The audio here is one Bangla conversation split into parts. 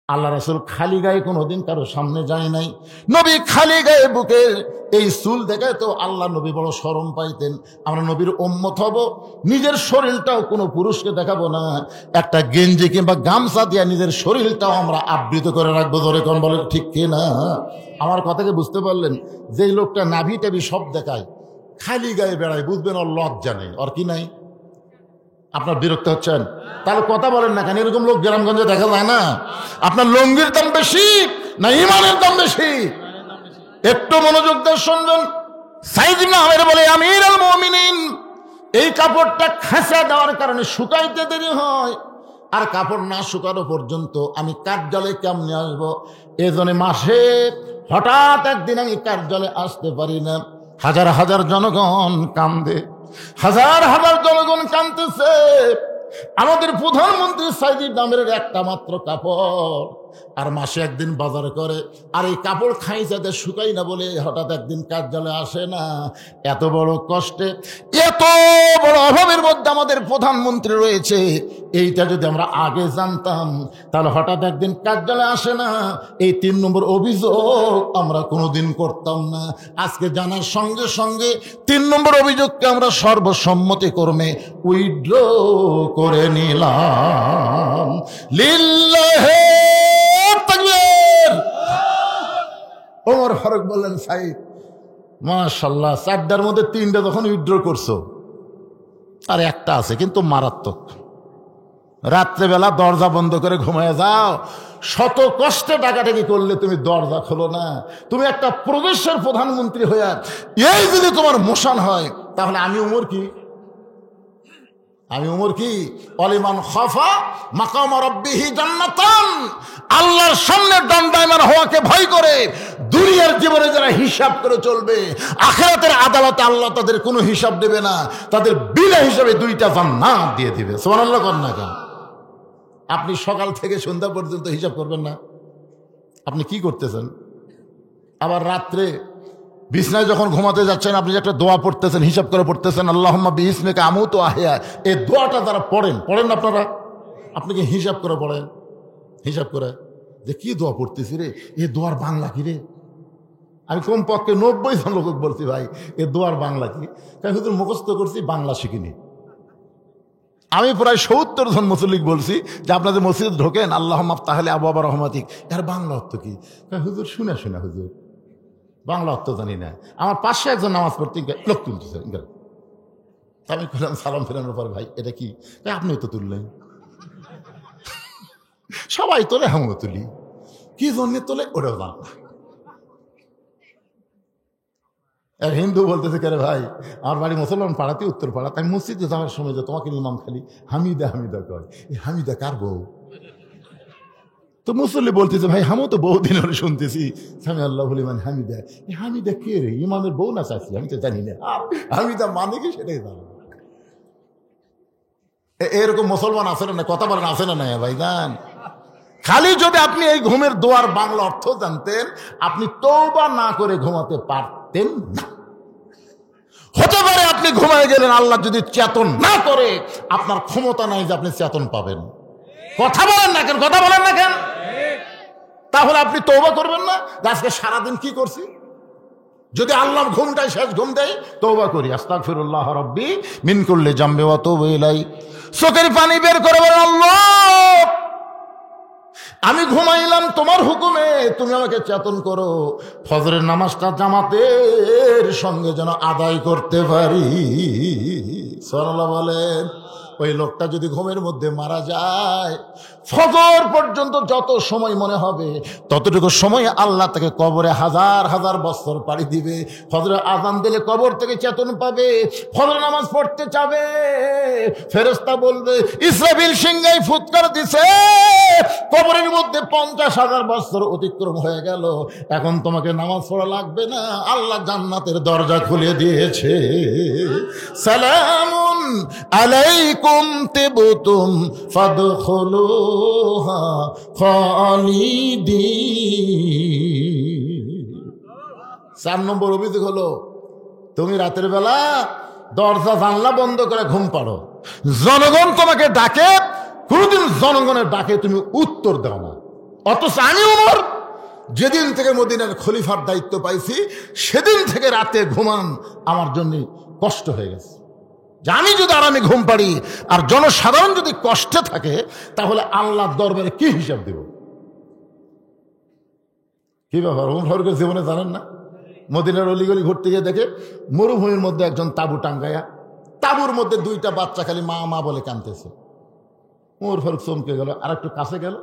আল্লাহ রাসূল খালি গায়ে কোনোদিন কারো সামনে যায় নাই। নবী খালি গায়ে বুকে এই চুল দেখায় তো আল্লাহ নবী বড় শরম পাইতেন। আমরা নবীর উম্মত হব, নিজের শরীরটাও কোনো পুরুষকে দেখাবো না, একটা গেঞ্জি কিংবা গামছা দিয়ে নিজের শরীরটাও আমরা আবৃত করে রাখবো। ধরে কোন বলেন ঠিক কিনা? আমার কথাকে বুঝতে পারলেন? যেই লোকটা নাভি টাভি সব দেখায়, খালি গায়ে বেড়ায়, বুঝবেন ওর লজ্জা নেই, ওর কি নাই। আপনার বিরক্ত হচ্ছেন? তাহলে কথা বলেন না কেন? এরকম লোক গ্রামগঞ্জে দেখা যায় না? আপনার লঙ্গির দাম বেশি না ইমানের দাম বেশি? একটু মনোযোগ দিয়ে শুনবেন। সাইদ ইবনে আমের বলে, আমিরুল মুমিনিন, এই কাপড়টা খাঁচা দেওয়ার কারণে শুকাইতে দেরি হয়, আর কাপড় না শুকানো পর্যন্ত আমি কার্যালয়ে কেমনে আসবো? এজন্য মাসে হঠাৎ একদিন আমি কার্যালয়ে আসতে পারি না। হাজার হাজার জনগণ কান্দে, হাজার হাজার জনগণ কাঁদতেছে। আমাদের প্রধানমন্ত্রী সাইদ ইবনে আমের একটা মাত্র কাপড়, আর মাসে একদিন বাজার করে, আর এই কাপড় খাই যাতে শুকাই না বলে হঠাৎ একদিন কার্যালয়ে আসে না। এত বড় কষ্টে, এত বড় অভাবের মধ্যে আমাদের প্রধানমন্ত্রী রয়েছে, এইটা যদি আমরা আগে জানতাম তাহলে হঠাৎ একদিন কার্যালয়ে আসে না, এই 3 নম্বর অভিযোগ আমরা কোনোদিন করতাম না। আজকে জানার সঙ্গে সঙ্গে 3 নম্বর অভিযোগকে আমরা সর্বসম্মতিক্রমে উইথড্র করে নিলাম। লিল্লাহি তাকবীর। ওমর ফারুক বললেন, সাইদ মাশাআল্লাহ, 4টার মধ্যে 3টা যখন উইথড্র করছো, আর একটা আছে কিন্তু মারাত্মক। রাত্রেবেলা দরজা বন্ধ করে ঘুমায় যাও, শত কষ্টে ডাকাডাকি করলে তুমি দরজা খোলো না। তুমি একটা প্রদেশের প্রধানমন্ত্রী হইয়া এই যদি তোমার মোশন হয়, তাহলে আমি উমর কি? আমি উমর কি? অলিমান খাফা মাকাম রাব্বিহি জান্নাতান, আল্লাহর সামনে দণ্ডায়মান হওয়াকে ভয় করে দুনিয়ার জীবনে যারা হিসাব করে চলবে, আখিরাতের আদালতে আল্লাহ তাদের কোনো হিসাব দেবে না, তাদের বিনা হিসাবে 2টা জান্নাত দিয়ে দিবে। সুবহানাল্লাহ কর না কেন? আপনি সকাল থেকে সন্ধ্যা পর্যন্ত হিসাব করবেন না? আপনি কি করতেছেন? আবার রাত্রে বিছনায় যখন ঘুমাতে যাচ্ছেন, আপনি যে একটা দোয়া পড়তেছেন, হিসাব করে পড়তেছেন, আল্লাহুম্মা বিইসমিকা আমুতু ওয়া আহইয়া, এই দোয়াটা যারা পড়েন আপনারা, আপনি কি হিসাব করে পড়েন? হিসাব করে যে কি দোয়া পড়তেছি রে, এই দোয়ার বাংলা কি রে? আমি কমপক্ষে 90 জন লোক বলছি, ভাই এই দোয়ার বাংলা কি? কারণ শুধু মুখস্থ করছি, বাংলা শিখিনি। আমি প্রায় 70 জন মুসল্লিক বলছি যে আপনাদের মসজিদে ঢোকেন, আল্লাহুম্মা আফতাহলি আবওয়াবা রাহমাতিক, এর বাংলা অর্থ কি? হুজুর শুনে হুজুর বাংলা অর্থ জানি না। আমার পাশে একজন নামাজ পড়তে লোক তুলতেছে, আমি বললাম সালাম ফেরানোর পর, ভাই এটা কি? আপনিও তো তুললেন। সবাই তোলে, আমিও তুলি, কি জন্য তোলে ওটাও জান না। এক হিন্দু বলতেছে, কে রে ভাই, আমার বাড়ি মুসলমান পাড়াতে, উত্তর পাড়া, তাই মসজিদে যাওয়ার সময় যে তোমাকে ইমাম খালি হামিদা হামিদা কয়, এই হামিদা কার বউ? তো মুসল্লি বলতেছে, ভাই আমিও তো বহুদিন হলে শুনতেছি সামি আল্লাহ লিমান হামিদা। এই হামিদা কে রে? ইমামের বউ না চাচ্ছি? আমি তো জানি না হামিদা মানে কি, সেটাই জানি। এরকম মুসলমান আছে না? কথা বলেন, আছে না? না ভাই জান, খালি যদি আপনি এই ঘুমের দোয়ার বাংলা অর্থ জানতেন, আপনি তওবা না করে ঘুমাতে পারতেন না। হতে পারে আপনি ঘুমায় গেলেন, আল্লাহ যদি চেতন না করে, আপনার ক্ষমতা নাই যে আপনি চেতন পাবেন। কথা বলেন না কেন? কথা বলেন না কেন? তাহলে আপনি তওবা করবেন না যে আজকে সারাদিন কি করছি? যদি আল্লাহর ঘুমটাই শেষ ঘুম দেয়, তওবা করি, আস্তাগফিরুল্লাহ রাব্বি মিন কুল্লি জামবি ওয়া তুবু ইলাই। চোখের পানি বের করে বলেন, আল্লাহ আমি ঘুমাইলাম তোমার হুকুমে, তুমি আমাকে চেতন করো, ফজরের নামাজটা জামাতের সঙ্গে যেন আদায় করতে পারি। সুবহানাল্লাহ বলেন। ওই লোকটা যদি ঘুমের মধ্যে মারা যায়, ফজর পর্যন্ত যত সময় মনে হবে ততটুকু সময় আল্লাহ তাকে কবরে হাজার হাজার বছর পাড়ি দিবে। ফজরের আযান দিলে কবর থেকে চেতন পাবে, ফজর নামাজ পড়তে যাবে, ফেরেশতা বলবে ইসরাফিল সিংহায় ফুৎকার দিছে, কবরের মধ্যে 50,000 বছর অতিক্রম হয়ে গেল, এখন তোমাকে নামাজ পড়া লাগবে না, আল্লাহ জান্নাতের দরজা খুলে দিয়েছে। সালামুন আলাইকুম তিবতুম ফাদখুলুহা খালিদিন। 4 নম্বর অভিযোগ হলো, তুমি রাতের বেলা দরজা জানলা বন্ধ করে ঘুম পাড়ো, জনগণ তোমাকে ডাকে, কোনদিন জনগণের ডাকে তুমি উত্তর দাও না। অথচ আমি ওমর যেদিন থেকে মদিনার খলিফার দায়িত্ব পাইছি সেদিন থেকে রাতে ঘুমান আমার জন্য কষ্ট হয়ে গেছে। যে আমি যদি আরামে ঘুম পাড়ি আর জনসাধারণ যদি কষ্টে থাকে তাহলে আল্লাহর দরবারে কি হিসাব দেব? কি ব্যাপার ওমর ফারুকের জীবনে জানেন না? মদিনার অলিগলি ঘুরতে গিয়ে দেখে মরুভূমির মধ্যে একজন তাঁবু টাঙ্গায়া, তাঁবুর মধ্যে দুইটা বাচ্চা খালি মা মা বলে কাঁদতেছে। ওমর ফারুক চমকে গেল, আর একটু কাছে গেল,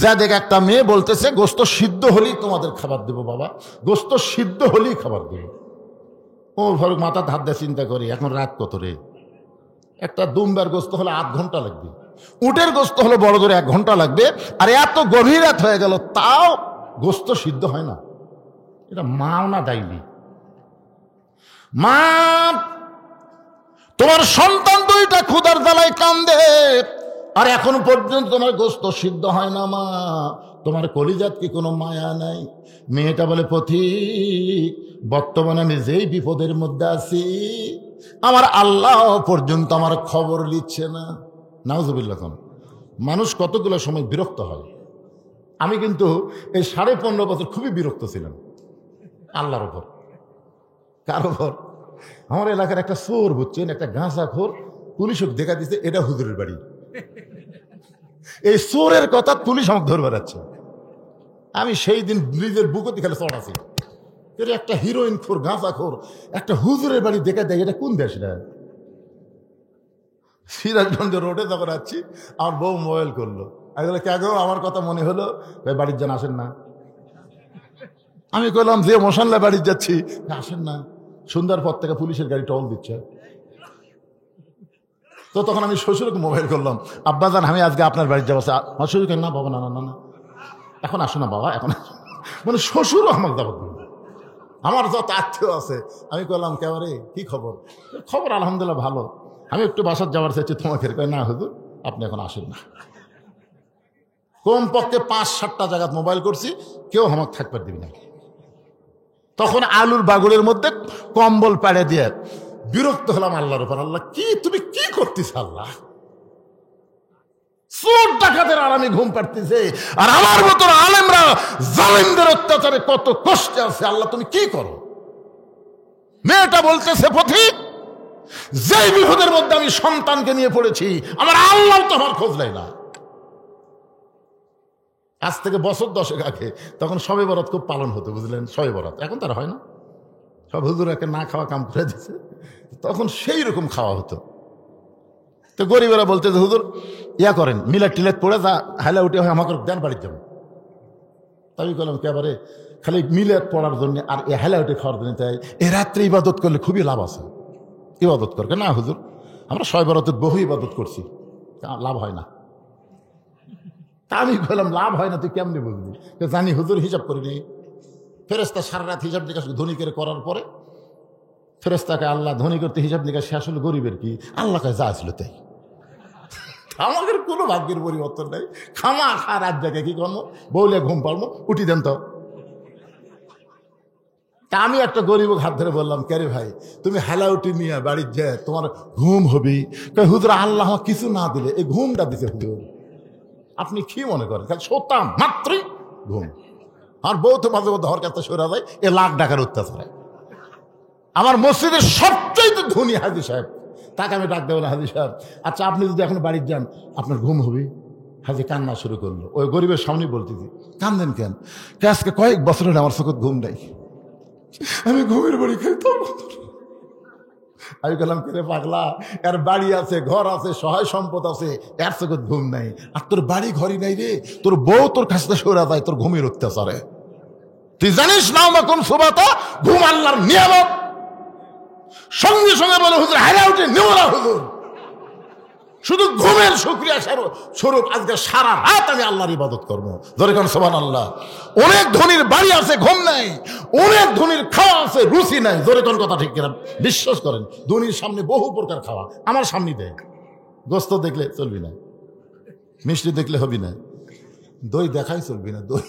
যা দেখে একটা মেয়ে বলতেছে গোস্ত সিদ্ধ হলেই তোমাদের খাবার দেব বাবা, গোস্ত সিদ্ধ হলেই খাবার দেব। ওমর ফারুক মাথা হাত দিয়ে চিন্তা করি, এখন রাত কত রে, একটা দুম্বার গোস্ত হলে 8 ঘন্টা লাগবে, উটের গোস্ত হলে বড় করে 1 ঘন্টা লাগবে, আর এত গভীর রাত হয়ে গেল তাও গোস্ত সিদ্ধ হয় না। এটা মাও না দায়নি? মা, তোমার সন্তান দুইটা ক্ষুধার জ্বালায় কান্দে আর এখন পর্যন্ত তোমার গোস্ত সিদ্ধ হয় না মা, তোমার কলিজাত কি কোনো মায়া নাই? মেয়েটা বলে পথিক, বর্তমানে আমি যেই বিপদের মধ্যে আছি আমার আল্লাহ পর্যন্ত আমার খবর নিচ্ছে না। নাউজুবিল্লাহ। মানুষ কতগুলো সময় বিরক্ত হয়। আমি কিন্তু এই 15.5 বছর খুবই বিরক্ত ছিলাম আল্লাহর উপর। কার উপর? আমার এলাকার একটা চোর, বুঝছেন, একটা গাঁজাখোর, পুলিশক দেখা দিচ্ছে এটা হুজুরের বাড়ি। এই চোরের কথা পুলিশ আমাকে ধরে বেড়াচ্ছে। আমি সেই দিন ব্রিজের বুকতি খেলে চড়াছি, একটা হিরোইন খোর গাঁজাখোর একটা হুজুরের বাড়ি দেখা দেয়, এটা কোন দেশ রে? সিরাজগঞ্জ রোডে যখন আছি আমার বউ মোবাইল করলো, আমি বলে কে গো, আমার কথা মনে হলো, ভাই বাড়ির যান, আসেন না। আমি কইলাম যে মশাল্লা বাড়ির যাচ্ছি, আসেন না। সন্ধ্যার পর থেকে পুলিশের গাড়ি টল দিচ্ছে। তো তখন আমি শ্বশুরকে মোবাইল করলাম, আব্বা জান আমি আজকে আপনার বাড়ি যাবো। আমার শ্বশুরকে না বাবা, না না না, এখন আসো না বাবা, এখন মানে শ্বশুরও আমাকে দাবত দিল। আমার যত আত্মীয় আছে আমি করলাম কেবারে কি খবর? খবর আলহামদুলিল্লাহ ভালো, আমি একটু বাসার যাওয়ার চাইছি তোমাকে। না হুজুর আপনি এখন আসেন না। কমপক্ষে 5-7টা জায়গা মোবাইল করছি, কেউ আমাকে থাকবার দিবি না। তখন আলুর বাগুড়ের মধ্যে কম্বল পাড়ে দিয়ে বিরক্ত হলাম আল্লাহর উপর। আল্লাহ কি, তুমি কি করতেছ? আল্লাহ চোর ডাকাতের আরামে ঘুম পাড়তেছে আর আমার মতো আলেমরা জালেমদের অত্যাচারে কত কষ্টে আছে। আল্লাহ তুমি কি করো? মেয়েটা বলতেছে পথিক, যেই বিপদের মধ্যে আমি সন্তানকে নিয়ে পড়েছি আমার আল্লাহ তো আমার খোঁজ নেয় না। আজ থেকে বছর 10 আগে তখন শবে বরাত খুব পালন হতো, বুঝলেন, শবে বরাত। এখন তার হয় না, সব হুজুর একে না খাওয়া কাম করে দিচ্ছে। তখন সেই রকম খাওয়া হতো। তো গরিবেরা বলতে যে হুজুর ইয়া করেন, মিলাদ টিলাদ পড়ে যা হাইলা উঠে হয় আমাকে দেন বাড়ির যাবো। তাই বললাম একেবারে খালি মিলাদ পড়ার জন্য আর এ হাইলা উঠে খাওয়ার জন্য, তাই এ রাত্রে ইবাদত করলে খুবই লাভ আছে, ইবাদত করবে না হুজুর। আমরা শবে বরাতের বহু ইবাদত করছি, লাভ হয় না। তা আমি বললাম লাভ হয় না তুই কেমনি বুঝবি? জানি হুজুর হিসাব করিনি। ফেরেস্তা সারা রাত হিসাব নিকাশ ধনীকের করার পরে ফেরেস্তাকে আল্লাহ ধনী করতে হিসাব নিকাশ শেষ হলো গরিবের কি? আল্লাহ কাছে যা ছিল তাই। আমাদের কোনো ভাগ্যের পরিবর্তন নেই। খামা খা রাত জায়গায় কি করবো, বউলে ঘুম পাড়বো, উঠি দেন তো। তা আমি একটা গরিব হাত ধরে বললাম, কেরে ভাই তুমি হেলা উঠি নিয়ে বাড়ির যায় তোমার ঘুম হবি? হুজুর আল্লাহ কিছু না দিলে এই ঘুমটা দিতে হুজুর। আপনি কি মনে করেন খালি শোতাম মাত্রই ঘুম? আর বউ তো মাঝে মধ্যে হর কাছে সরা যায়, এ লাখ টাকার অত্যাচারে। আমার মসজিদের সবচেয়ে ধনী হাজি সাহেব, তাকে আমি ডাক দেবো না, হাজি সাহেব আচ্ছা আপনি যদি এখন বাড়ির যান আপনার ঘুম হবে? হাজি কান্না শুরু করলো। ওই গরিবের সামনে বলতেছি, কান্দেন কেন? আজকে কয়েক বছর হলে আমার চোখে ঘুম নেই, আমি ঘুমের বাড়ি খাই। তো আমি বললাম কেরে পাগলা, এর বাড়ি আছে, ঘর আছে, সহায় সম্পদ আছে, এর চোখে ঘুম নাই। আর তোর বাড়ি ঘরই নাই রে, তোর বউ তোর কাছে সরা যায় তোর ঘুমের অত্যাচারে। তুই জানিস না আমাকুম সুবাতা, ঘুম আল্লাহর নিয়ামত। সঙ্গে সঙ্গে বলে হুজুর হাইরা উঠে নেওয়া হুজুর, শুধু ঘুমের শুকরিয়া স্বরূপ আজকে সারা রাত আমি আল্লাহর ইবাদত করবো। ধরে কারণ সুবহানাল্লাহ। অনেক ধনীর বাড়ি আছে, ঘুম নাই, অনেক ধনীর খাওয়া আছে, রুচি নাই। ধরে কোন কথা ঠিক কিনা বিশ্বাস করেন? ধনীর সামনে বহু প্রকার খাওয়া, আমার সামনে দেয়। গোস্ত দেখলে চলবি না, মিষ্টি দেখলে হবি না, দই দেখাই চলবি না, দই।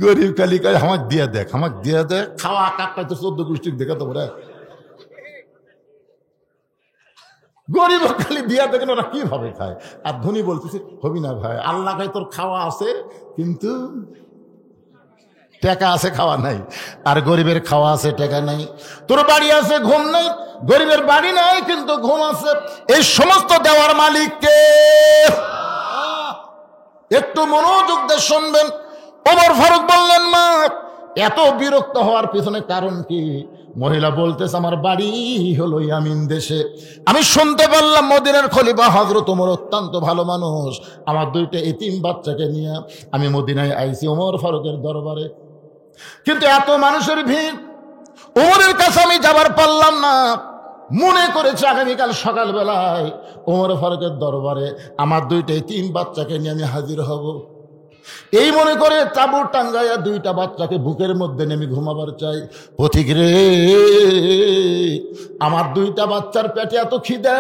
গরিব কালি কালি আমাকে দিয়ে দেখ, আমাকে দিয়ে দেখ, খাওয়া কাকাই তো 14 গোষ্ঠীর দেখা তো বলে। গরিব খালি দিয়া দেখেন ওরা কিভাবে খায়, আর ধনী বলতেছে হবি না ভাই, আল্লাহ খায় তোর খাওয়া আছে কিন্তু টাকা আছে খাওয়া নাই, আর গরিবের খাওয়া আছে টাকা নাই। তোর বাড়ি আছে ঘুম নাই, গরিবের বাড়ি নাই কিন্তু ঘুম আছে। এই সমস্ত দেওয়ার মালিককে একটু মনোযোগ দিয়ে শুনবেন। ওমর ফারুক বললেন, মা এত বিরক্ত হওয়ার পিছনে কারণ কি? মহিলা বলতেছে, আমার বাড়ি হলো ইয়ামিন দেশে। আমি শুনতে পারলাম মদিনার খলিফা হযরত ওমর অত্যন্ত ভালো মানুষ, আমার দুইটা এতিম বাচ্চাকে নিয়ে আমি মদিনায় আইছি ওমর ফারুকের দরবারে। কিন্তু এত মানুষের ভিড়, ওমরের কাছে আমি যাবার পারলাম না। মনে করেছে আগামীকাল সকালবেলায় ওমর ফারুকের দরবারে আমার দুইটা এতিম বাচ্চাকে নিয়ে আমি হাজির হব। এই মনে করে তাঁবু টাঙ্গাইয়া দুইটা বাচ্চাকে বুকের মধ্যে নেমে ঘুমাবার চাই। পথিক রে, আমার দুইটা বাচ্চার পেটে এত খিদা,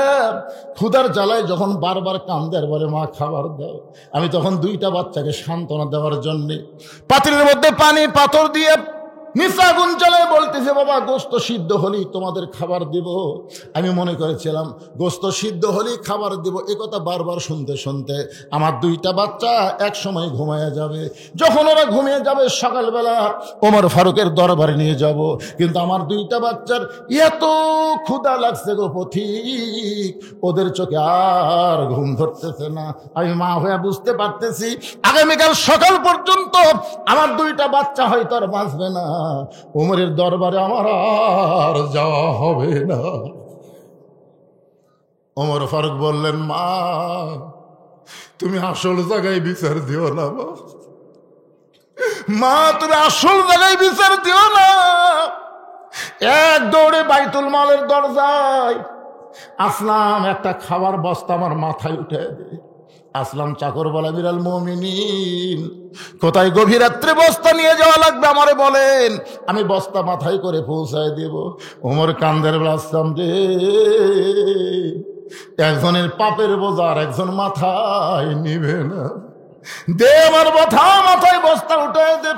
ক্ষুধার জ্বালায় যখন বারবার কান্দের বলে মা খাবার দাও, আমি তখন দুইটা বাচ্চাকে সান্ত্বনা দেওয়ার জন্যে পাতিলের মধ্যে পানি পাথর দিয়ে নিচে আগুন জ্বালায় বলতেছে, বাবা গোস্ত সিদ্ধ হলেই তোমাদের খাবার দিব। আমি মনে করেছিলাম গোস্ত সিদ্ধ হলেই খাবার দিব। এ কথা বারবার শুনতে শুনতে আমার দুইটা বাচ্চা এক সময় ঘুমায়া যাবে। যখন ওরা ঘুমিয়ে যাবে সকালবেলা ওমর ফারুকের দরবারে নিয়ে যাব। কিন্তু আমার দুইটা বাচ্চার এত ক্ষুধা লাগছে গো পথিক, ওদের চোখে আর ঘুম ধরতেছে না। আমি মা হয়ে বুঝতে পারতেছি আগামীকাল সকাল পর্যন্ত আমার দুইটা বাচ্চা হয়তো আর বাঁচবে না। ওমরের দরবারে আমার আর যাওয়া হবে না। ওমর ফারুক বললেন, মা তুমি আসল জায়গায় বিচার দিও না, মা তুমি আসল জায়গায় বিচার দিও না। এক দৌড়ে বাইতুল মালের দরজায় আসলাম, একটা খাবার বস্তা আমার মাথায় উঠে দেয়। আসলাম চাকর বলে, আমিরুল মুমিনিন কোথায় গভীর রাত্রে বস্তা নিয়ে যাওয়া লাগবে আমারে বলেন, আমি বস্তা মাথায় করে পৌঁছায় দেব। ওমর কান্দের আসলাম রে, একজনের পাপের বোঝা আর একজন মাথায় নিবে না, দে আমার মাথায় বস্তা উঠে দে।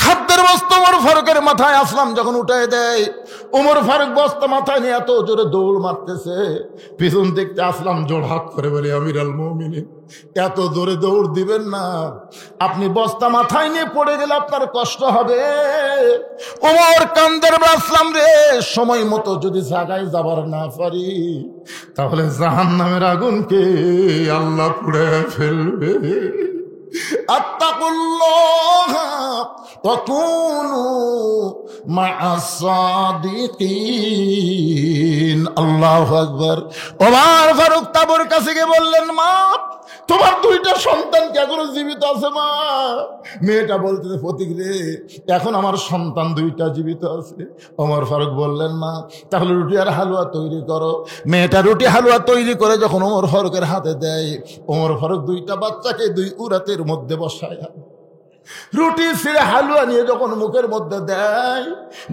খাদ্যের বস্তা ওমর ফারুকের মাথায় আসলাম যখন উঠে দেয়, ওমর ফারুক বস্তা মাথায় নিয়ে এত জোরে দৌড় মারতেছে, পিছন দেখতে আসলাম জোড় হাত করে বলে, আমিরুল মুমিনিন এত জোরে দৌড় দিবেন না, আপনি বস্তা মাথায় নিয়ে পড়ে গেলে আপনার কষ্ট হবে। ওমর কান্দের আসলাম রে, সময় মতো যদি জায়গায় যাবার না পারি তাহলে জাহান্নামের আগুনকে আল্লাহ পুড়ে ফেলবে। আত্তাকুল্লাহ ওয়া কুনু মা'আস সাদিকিন। আল্লাহু আকবার। ওমর ফারুক তাবুর কাছে গিয়ে বললেন, মা তোমার দুইটা সন্তান কি এখনো জীবিত আছে? মা মেয়েটা বলতেছে, ফতিক রে এখন আমার সন্তান দুইটা জীবিত আছে। ওমর ফারুক বললেন, মা তাহলে রুটি আর হালুয়া তৈরি করো। মেয়েটা রুটি হালুয়া তৈরি করে যখন ওমর ফারুকের হাতে দেয়, ওমর ফারুক দুইটা বাচ্চাকে দুই উরাতের মধ্যে বসায় রুটি ছিঁড়ে হালুয়া নিয়ে যখন মুখের মধ্যে দেয়,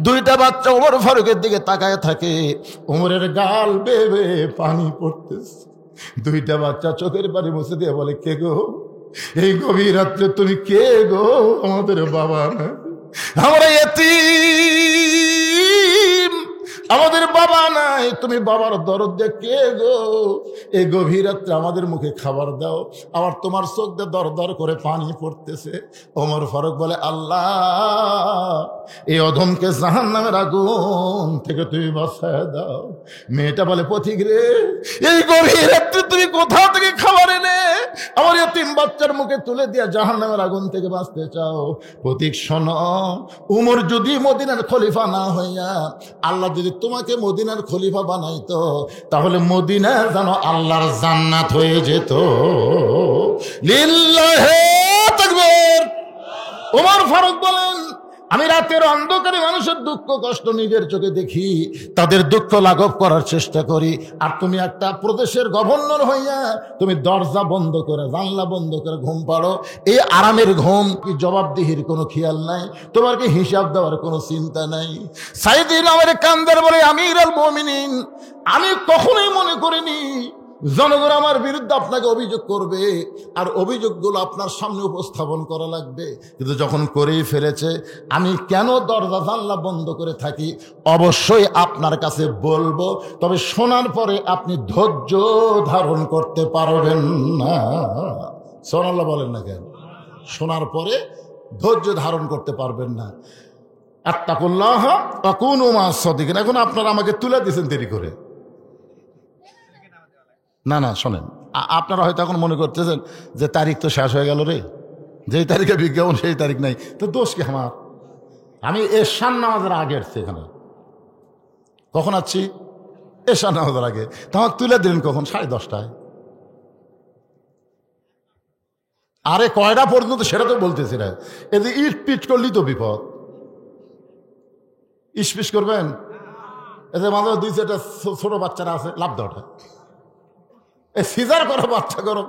দুইটা বাচ্চা ওমর ফারুকের দিকে তাকায় থাকে। ওমরের গাল বেয়ে বেয়ে পানি পড়তেছে। দুইটা বাচ্চা চোখের পানি মুছে দিয়ে বলে, কে গো এই গভীর রাত্রে তুমি? কে গো? আমাদের বাবা না, আমরা এতিম, আমাদের বাবা নাই, তুমি বাবার দরদ দিয়ে কে গো? এই গভীর রাত্রে আমাদের মুখে খাবার দাও। আবার তোমার চোখ দিয়ে দর দর করে পানি পড়তেছে। ওমর ফারুক বলে, আল্লাহ এই অধমকে জাহান্নামের আগুন থেকে তুমি বাঁচায় দাও। মেয়েটা বলে, পথিক রে এই গভীর রাত্রে তুমি কোথা থেকে খাবার এনে আমার এতিম বাচ্চার মুখে তুলে দিয়ে জাহান্নামের আগুন থেকে বাঁচতে চাও? পথিক শোনো, উমর যদি মদিনার খলিফা না হইয়া আল্লাহ যদি তোমাকে মদিনার খলিফা বানাইতো, তাহলে মদিনা যেন আল্লাহর জান্নাত হয়ে যেত। লিল্লাহি তাকবীর। ওমর ফারুক বলেন, আমি রাতের অন্ধকারে মানুষের দুঃখ কষ্ট নিজের চোখে দেখি, তাদের দুঃখ লাঘব করার চেষ্টা করি। আর তুমি একটা প্রদেশের গভর্নর হইয়া তুমি দরজা বন্ধ করে জানলা বন্ধ করে ঘুম পাড়ো। এই আরামের ঘুম কি জবাবদিহির কোনো খেয়াল নাই? তোমার কি হিসাব দেওয়ার কোনো চিন্তা নাই? সাইদিন আমার কান্দার বলে, আমিরুল মুমিনিন আমি কখনোই মনে করিনি জনগণ আমার বিরুদ্ধে আপনাকে অভিযোগ করবে, আর অভিযোগগুলো আপনার সামনে উপস্থাপন করা লাগবে। কিন্তু যখন করেই ফেলেছে, আমি কেন দরজা জানলা বন্ধ করে থাকি অবশ্যই আপনার কাছে বলবো। তবে শোনার পরে আপনি ধৈর্য ধারণ করতে পারবেন না। সুবহানাল্লাহ বলেন না কেন? শোনার পরে ধৈর্য ধারণ করতে পারবেন না। আত্তাকুল্লাহ ওয়া কুনু মা'আস সাদিকিন। এখন আপনারা আমাকে তুলে দিয়েছেন দেরি করে। না না, শোনেন, আপনারা হয়তো এখন মনে করতেছেন যে তারিখ তো শেষ হয়ে গেল রে, যেই তারিখে বিজ্ঞাপন সেই তারিখ নাই, তো দোষ কি আমার? আমি এশার নামাজের আগে আসছি এখানে। কখন আসছি? এশার নামাজের আগে। তো আমাকে তুলে দিলেন কখন? 10:30টায়। আরে কয়টা পর্যন্ত সেটা তো বলতেছি না। এতে ইট পিট করলেই তো বিপদ। ইস্পিস করবেন, এতে মাঝে 2-4টা ছোট বাচ্চারা আছে, লাভ দেওয়াটা সিজার করো, বাচ্চা করো।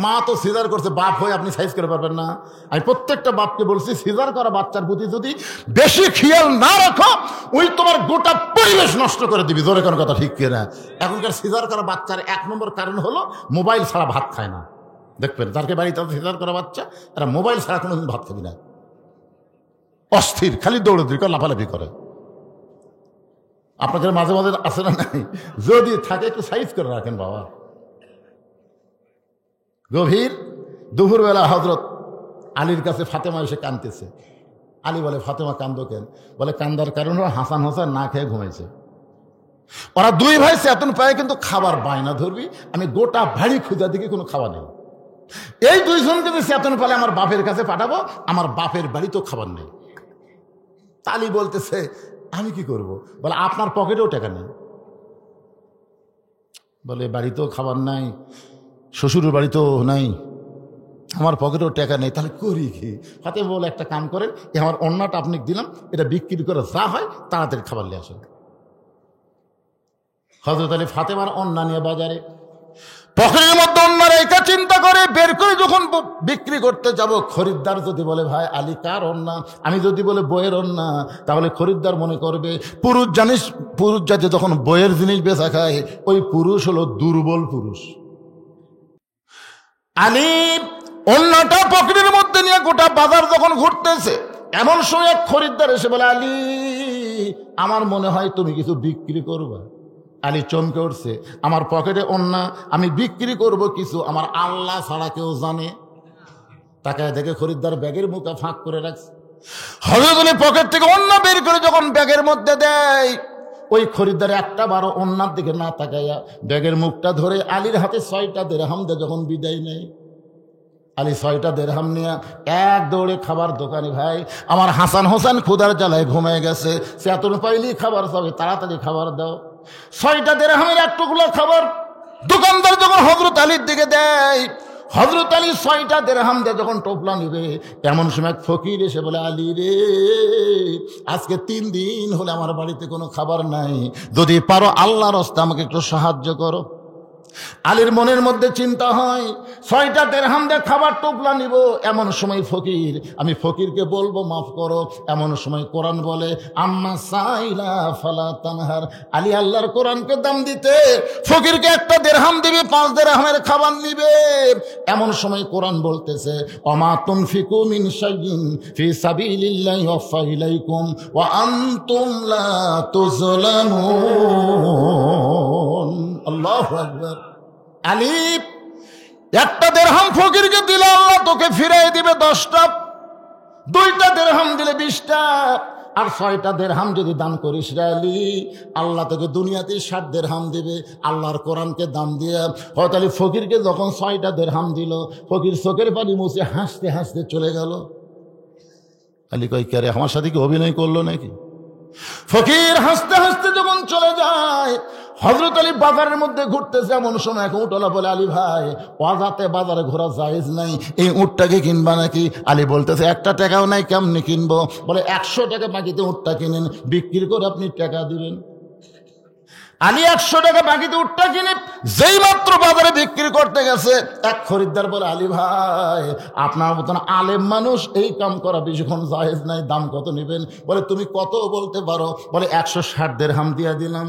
মা তো সিজার করছে, বাপ হয়ে আপনি সাইজ করে পারবেন না। আমি প্রত্যেকটা বাপকে বলছি, সিজার করা বাচ্চার প্রতি যদি বেশি খেয়াল না রাখো, ওই তোমার গোটা পরিবেশ নষ্ট করে দিবি। জোরে কোনো কথা ঠিক কিনা? এখনকার সিজার করা বাচ্চার 1 নম্বর কারণ হলো মোবাইল ছাড়া ভাত খায় না। দেখবেন যারকে বাড়িতে সিজার করা বাচ্চা, এরা মোবাইল ছাড়া কোনোদিন ভাত খাবি না। অস্থির, খালি দৌড়দৌড়ি করে, লাফালাফি করে। আপনাদের মাঝে মাঝে আছে না নাই? যদি থাকে একটু সাইজ করে রাখেন বাবা। গভীর দুপুরবেলা হযরত আলীর কাছে ফাতেমা এসে কাঁদতেছে। আলী বলে, ফাতেমা কান্দো কেন? বলে, কান্দার কারণ হলো হাসান হোসেন না খেয়ে ঘুমাইছে। ওরা 2 ভাই চেতন পায়, কিন্তু খাবার বায়না ধরবি, আমি গোটা বাড়ি খুঁজা দিকে কোনো খাবার নেই। এই 2 জনকে যে চেতন পালে আমার বাপের কাছে পাঠাবো, আমার বাপের বাড়িতেও খাবার নেই। আলী বলতেছে, আমি কি করব? বলে, আপনার পকেটেও টাকা নেই। বলে, বাড়িতেও খাবার নাই, শ্বশুরের বাড়িতেও নাই, আমার পকেটেও টাকা নেই, তাহলে করি কি? ফাতেমা বলে, একটা কাম করেন, আমার অন্যটা আপনি দিলাম, এটা বিক্রি করে যা হয় তাড়াতাড়ি খাবার নিয়ে আসেন। হযরত আলী ফাতেমার অন্না নিয়ে বাজারে, পকেটের মধ্যে অন্যার এটা চিন্তা করে বের করে যখন বিক্রি করতে যাব, খরিদ্দার যদি বলে, ভাই আলী কার অন্না? আমি যদি বলে বইয়ের অন্না, তাহলে খরিদ্দার মনে করবে পুরুষ জানিস, পুরুষ জাতি যখন বইয়ের জিনিস বেচা খায়, ওই পুরুষ হলো দুর্বল পুরুষ। আলী অন্যটা পকেটের মধ্যে নিয়ে গোটা বাজার যখন ঘুরতেছে, এমন সময় এক খরিদ্দার এসে বলে, আলী আমার মনে হয় তুমি কিছু বিক্রি করবে। আলী চমকে উঠছে, আমার পকেটে অন্যা, আমি বিক্রি করব কিছু, আমার আল্লাহ ছাড়া কেউ জানে? তাকায় দেখে খরিদ্দার ব্যাগের মুখে ফাঁক করে রাখছে। হযরত আলী পকেট থেকে অন্যা বের করে যখন ব্যাগের মধ্যে দেয়, ওই খরিদ্দার একটা বারো অন্যার দিকে না তাকাইয়া ব্যাগের মুখটা ধরে আলীর হাতে 6টা দিরহাম দিয়ে যখন বিদায় নেয়, আলী 6টা দিরহাম নিয়ে এক দৌড়ে খাবার দোকানে, ভাই আমার হাসান হোসেন ক্ষুধার জ্বালায় ঘুমিয়ে গেছে, চেতন পাইলেই খাবার চাবে, তাড়াতাড়ি খাবার দাও। 6টা দিরহামের এক টুকরো খাবার দোকানদার যখন হযরত আলীর দিকে দেয়, হযরত আলী 6টা দিরহাম দিয়ে যখন টোপলা নিবে, এমন সময় ফকির এসে বলে, আলী রে, আজকে 3 দিন হলে আমার বাড়িতে কোনো খাবার নাই, যদি পারো আল্লাহর রাস্তায় আমাকে একটু সাহায্য করো। আলীর মনের মধ্যে চিন্তা হয়, 6টা দিরহাম দিয়ে খাবার টোপলা নিব, এমন সময় ফকির, আমি ফকিরকে বলবো মাফ করো। এমন সময় কোরআন বলে, আম্মা সাইলা ফালা তানহার। আলী আল্লাহর কোরআনকে দাম দিতে ফকিরকে 1টা দিরহাম দিবে, 5 দিরহামের খাবার নিবে। এমন সময় কোরআন বলতেছে, ওমা তুনফিকু মিন শাইইন ফি সাবিলিল্লাহি ওয়াফা ইলাইকুম ওয়া আনতুম লা তুযলামুন। আল্লাহু আকবার। আলী 1টা দিরহাম ফকিরকে দিলে আল্লাহ তোকে ফিরাই দিবে 10টা, 2টা দিরহাম দিলে 20টা, আর 6টা দিরহাম যদি দান করিস রে আলী, আল্লাহ তোকে দুনিয়াতে 60 দিরহাম দিবে। আল্লাহর কোরআনকে দাম দিয়ে হযরত আলী ফকিরকে যখন 6টা দিরহাম দিল, ফকির চোখের পানি মুছে হাসতে হাসতে চলে গেল। আলী কই, কে রে, আমার সাথে কি অভিনয় করলো নাকি? ফকির হাসতে হাসতে যখন চলে যায়, হযরত আলী বাজারের মধ্যে ঘুরতেছে, এমন সময় এক উটওয়ালা বলে, আলী ভাই, অজাতে বাজারে ঘোরা জায়েজ নাই, এই উটটাকে কিনবা নাকি? আলী বলতেছে, 1টা টাকাও নাই, কেমনি কিনবো? বলে, 100 টাকা বাকিতে উটটা কিনেন, বিক্রি করে আপনি টাকা দিবেন। আলী 100 টাকা বাকিতে উটটা কিনে যেই মাত্র বাজারে বিক্রি করতে গেছে, এক খরিদ্দার বলে, আলী ভাই, আপনার মতন আলেম মানুষ এই কাম করা বেশিক্ষণ জায়েজ নাই, দাম কত নেবেন? বলে, তুমি কত বলতে পারো? বলে, 160 দিরহাম দিয়ে দিলাম।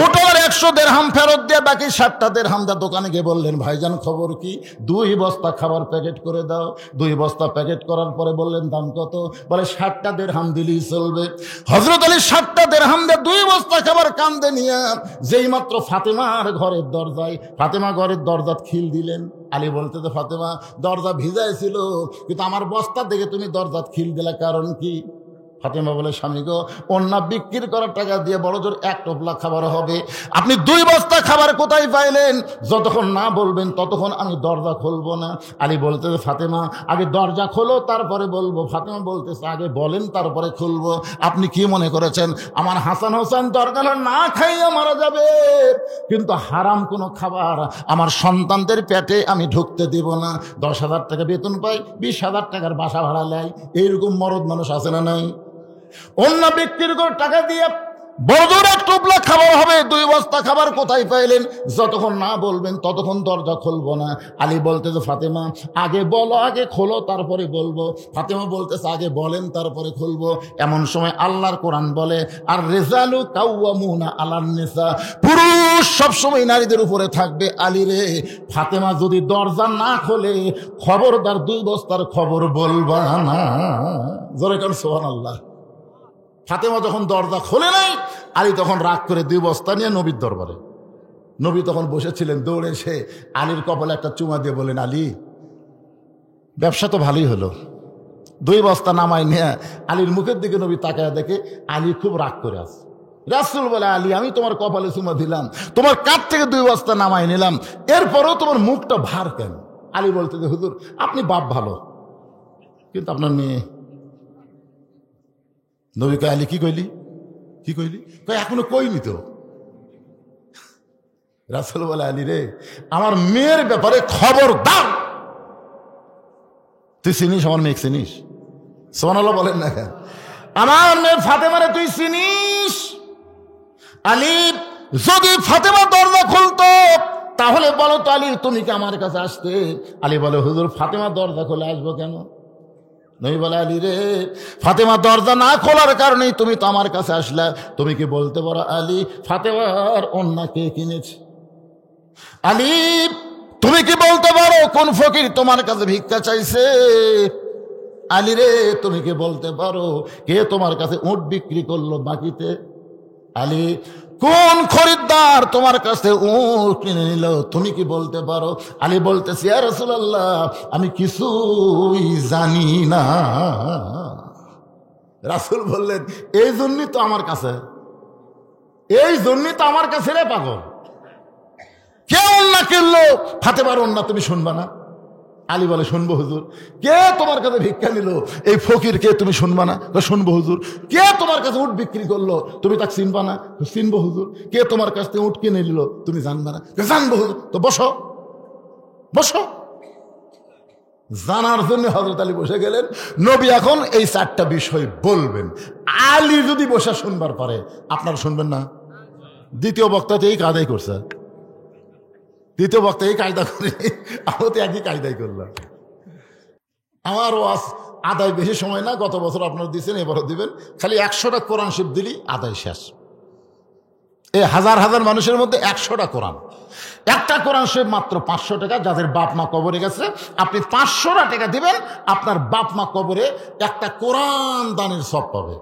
ওটার 100 দিরহাম ফেরত দিয়ে বাকি 60 দিরহাম দিয়ে দোকানে গিয়ে বললেন, ভাইজান খবর কি? 2 বস্তা খাবার প্যাকেট করে দাও। 2 বস্তা প্যাকেট করার পরে বললেন, দাম কত? বলে, 60 দিরহাম দিলেই চলবে। হযরত আলী 60 দিরহাম দিয়ে 2 বস্তা খাবার কান্দে নিয়ে যেই মাত্র ফাতেমার ঘরের দরজায়, ফাতেমা ঘরের দরজা খিল দিলেন। আলী বলতে, তো ফাতেমা, দরজা ভিজাই ছিল, কিন্তু আমার বস্তা দেখে তুমি দরজা খিল দিলা, কারণ কি? ফাতেমা বলে, স্বামী গো, অন্য বিক্রি করার টাকা দিয়ে বড় জোর 1 টোপলা খাবার হবে, আপনি 2 বস্তা খাবার কোথায় পাইলেন? যতক্ষণ না বলবেন ততক্ষণ আমি দরজা খুলবো না। আলী বলতে, ফাতেমা, আগে দরজা খোলো তারপরে বলবো। ফাতেমা বলতেছে, আগে বলেন তারপরে খুলবো। আপনি কি মনে করেছেন আমার হাসান হোসেন দরকার না খাইয়া মারা যাবে, কিন্তু হারাম কোনো খাবার আমার সন্তানদের পেটে আমি ঢুকতে দিব না। 10,000 টাকা বেতন পাই, 20,000 টাকার বাসা ভাড়া নেয়, এইরকম মরদ মানুষ আছে না নাই? অন্য বিক্রির করে টাকা দিয়ে বড় জোর 1 টোপলা খাবার হবে, 2 বস্তা খাবার কোথায় পাইলেন? যতক্ষণ না বলবেন ততক্ষণ দরজা খুলবো না। আলী বলতেছে, ফাতেমা, আগে বলো, আগে খোলো তারপরে বলবো। ফাতেমা বলতেছে, আগে বলেন তারপরে খুলবো। এমন সময় আল্লাহর কোরআন বলে, আর রিজালু কাওয়ামুনা আলান নিসা, পুরুষ সবসময় নারীদের উপরে থাকবে। আলী রে, ফাতেমা যদি দরজা না খোলে খবরদার 2 বস্তার খবর বলবা না। জোরে কান সুবহানাল্লাহ। ফাতেমা যখন দরজা খোলে নাই, আলী তখন রাগ করে 2 বস্তা নিয়ে নবীর দরবারে। নবী তখন বসেছিলেন, দৌড়ে এসে আলীর কপালে একটা চুমা দিয়ে বলেন, আলী, ব্যবসা তো ভালোই হলো। 2 বস্তা নামাই নিয়ে আলীর মুখের দিকে নবী তাকায় দেখে আলী খুব রাগ করে আছে। রাসূল বলে, আলী, আমি তোমার কপালে চুমা দিলাম, তোমার কাছ থেকে 2 বস্তা নামাই নিলাম, এরপরেও তোমার মুখটা ভার কেন? আলী বলতে, যে হুজুর, আপনি বাপ ভালো, কিন্তু আপনার মেয়ে। নবী কয়, আলী, কি কইলি? কি কইলি? কয়, এখনো কইনি তো। রাসূল বলে, আলী রে, আমার মেয়ের ব্যাপারে খবরদার। তুই চিনিস আমার মেয়ে? চিনিস? সুবহানাল্লাহ বলেন না কেন? আমার মেয়ে ফাতেমারে তুই চিনিস? আলী, যদি ফাতেমা দরজা খুলতো তাহলে বলো তো, আলী, তুমি কি আমার কাছে আসতে? আলী বলে, হুজুর, ফাতেমা দরজা খুলে আসবো কেন? নবী বলে, আলী রে, ফাতেমা দরজা না খোলার কারণেই তুমি তো আমার কাছে আসলা। তুমি কি বলতে পারো, আলী, ফাতেমার ওন্না কে কিনেছে? আলী, তুমি কি বলতে পারো কোন ফকির তোমার কাছে ভিক্ষা চাইছে? আলী রে, তুমি কি বলতে পারো কে তোমার কাছে উট বিক্রি করলো বাকিতে? আলী, কোন খরিদ্দার তোমার কাছে উট কিনে নিল? তুমি কি বলতে পারো? আলী বলতেছে, ইয়া রাসূলুল্লাহ, আমি কিছুই জানি না। রাসূল বললেন, এই জন্যই তো আমার কাছে, এই জন্যই তো আমার কাছে রে পাগল। কে ওন্না কিনলো? ফাতেমার ওন্না তুমি শুনবা না? আলী বলে, শুনবো হুজুর। কে তোমার কাছে ভিক্ষা নিল? এই ফকির কে, তুমি শুনবা না? শুনবো হুজুর। কে তোমার কাছে উট বিক্রি করলো? তুমি তাকে চিনবা না? চিনবো হুজুর। কে তোমার কাছ থেকে উট কিনে নিল? তুমি জানবা না? জানবো হুজুর। তো বসো, বসো। জানার জন্য হযরত আলী বসে গেলেন। নবী এখন এই 4টা বিষয় বলবেন। আলী যদি বসে শুনবার পারে, আপনারা শুনবেন না? দ্বিতীয় বক্তাতে এই কায়দাই করছে, দ্বিতীয় বক্তা এই কায়দা করে, আমি তো একই কায়দাই করলাম। আমার ওয়াজ আদায় বেশি সময় না, গত বছর আপনারা দিচ্ছেন, এবারও দিবেন। খালি 100টা কোরআন শরীফ দিলি আদায় শেষ। এই হাজার হাজার মানুষের মধ্যে 100টা কোরআন, একটা কোরআন শরীফ মাত্র 500 টাকা। যাদের বাপ মা কবরে গেছে, আপনি 500টা টাকা দিবেন, আপনার বাপ মা কবরে একটা কোরআন দানের সব পাবে।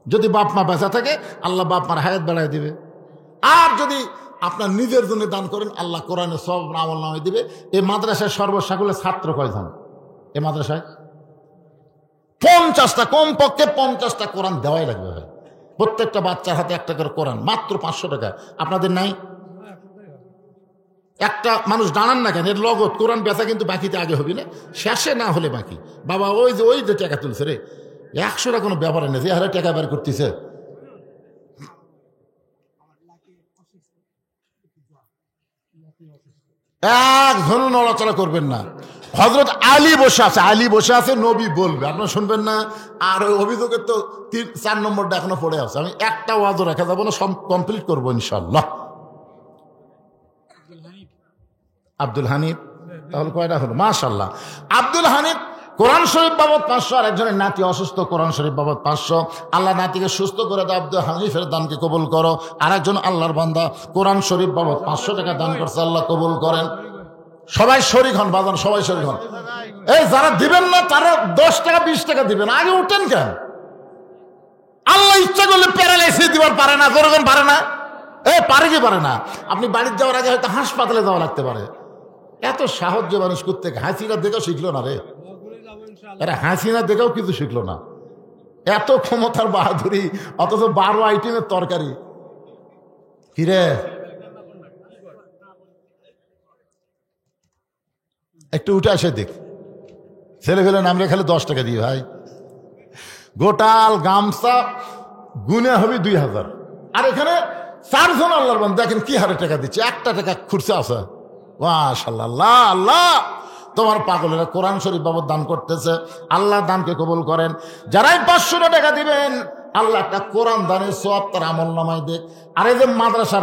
যদি বাপ মা বেঁচে থাকে, আল্লাহ বাপ মার হায়াত বাড়ায় দিবে। আর যদি আপনার নিজের জন্য দান করেন, আল্লাহ কোরআনে সব আমল নামায় দিবে। এই মাদ্রাসায় সর্বসাকুলের ছাত্র কয়জন? এই মাদ্রাসায় 50টা, কমপক্ষে 50টা কোরআন দেওয়াই লাগবে ভাই। প্রত্যেকটা বাচ্চার হাতে একটা করে কোরআন, মাত্র 500 টাকা। আপনাদের নাই? একটা মানুষ দাঁড়ান না কেন, এর লগত কোরআন বেচা কিন্তু বাকিতে আগে হবি না, শেষে না হলে বাকি। বাবা, ওই যে টাকা তুলছে রে, 100টা কোনো ব্যাপার নেই, যে হারে টাকা বের করতেছে। একজন নড়াচড়া করবেন না। হযরত আলী বসে আছে, আলী বসে আছে, নবী বলবে, আপনারা শুনবেন না? আর ওই অভিযোগের তো 3-4 নম্বরটা এখনো পড়ে আছে। আমি একটা ওয়াজও রাখা যাবো না, সব কমপ্লিট করবো ইনশাল্লাহ। আব্দুল হানিফ, তাহলে কয়টা হলো? মাশাআল্লাহ। আব্দুল হানিফ কোরআন শরীফ বাবদ 500, আর একজনের নাতি অসুস্থ, কোরআন শরীফ বাবদ 500। আল্লাহ নাতিকে সুস্থ করে দাও, আব্দুল হানিফের দানকে কবুল করো। আর একজন আল্লাহর বান্দা কোরআন শরীফ বাবদ 500 টাকা দান করছে, আল্লাহ কবুল করেন। সবাই শরীক হন বাজান, সবাই শরীক হন। এই যারা দিবেন না তারা 10 টাকা 20 টাকা দিবেন, আগে উঠেন কেন? আল্লাহ ইচ্ছা করলে প্যারালাইসিস দিবার পারে না, জনগণ পারে না। পারে কি পারে না? আপনি বাড়িতে যাওয়ার আগে হয়তো হাসপাতালে যাওয়া লাগতে পারে। এত সাহায্য মানুষ করতে, হাসিনা দেখেও শিখলো না রে, আরে হাসিনা দেখেও কিছু শিখলো না। এত ক্ষমতার বাহাদুরি, অথচ 12 আইটেমের তরকারি। কিরে একটু উঠে আসে দেখ, ছেলে ফেলে নামলে খালি 10 টাকা দিয়ে ভাই, গোটাল গামছা গুনে হবে 2000। আর এখানে 4 জন আল্লাহর বান্দা দেখেন কি হারে টাকা দিচ্ছে, 1 টাকা খুরসে আছে। মাশাআল্লাহ, আল্লাহ তোমার পাগলেরা কোরআন শরীফ বাবদ দান করতেছে, আল্লাহ দানকে কবুল করেন। যারাই 500 টাকা দিবেন, আল্লাহ একটা কোরআন দানের সওয়াব তার আমল নামায় দেখ। আর এই যে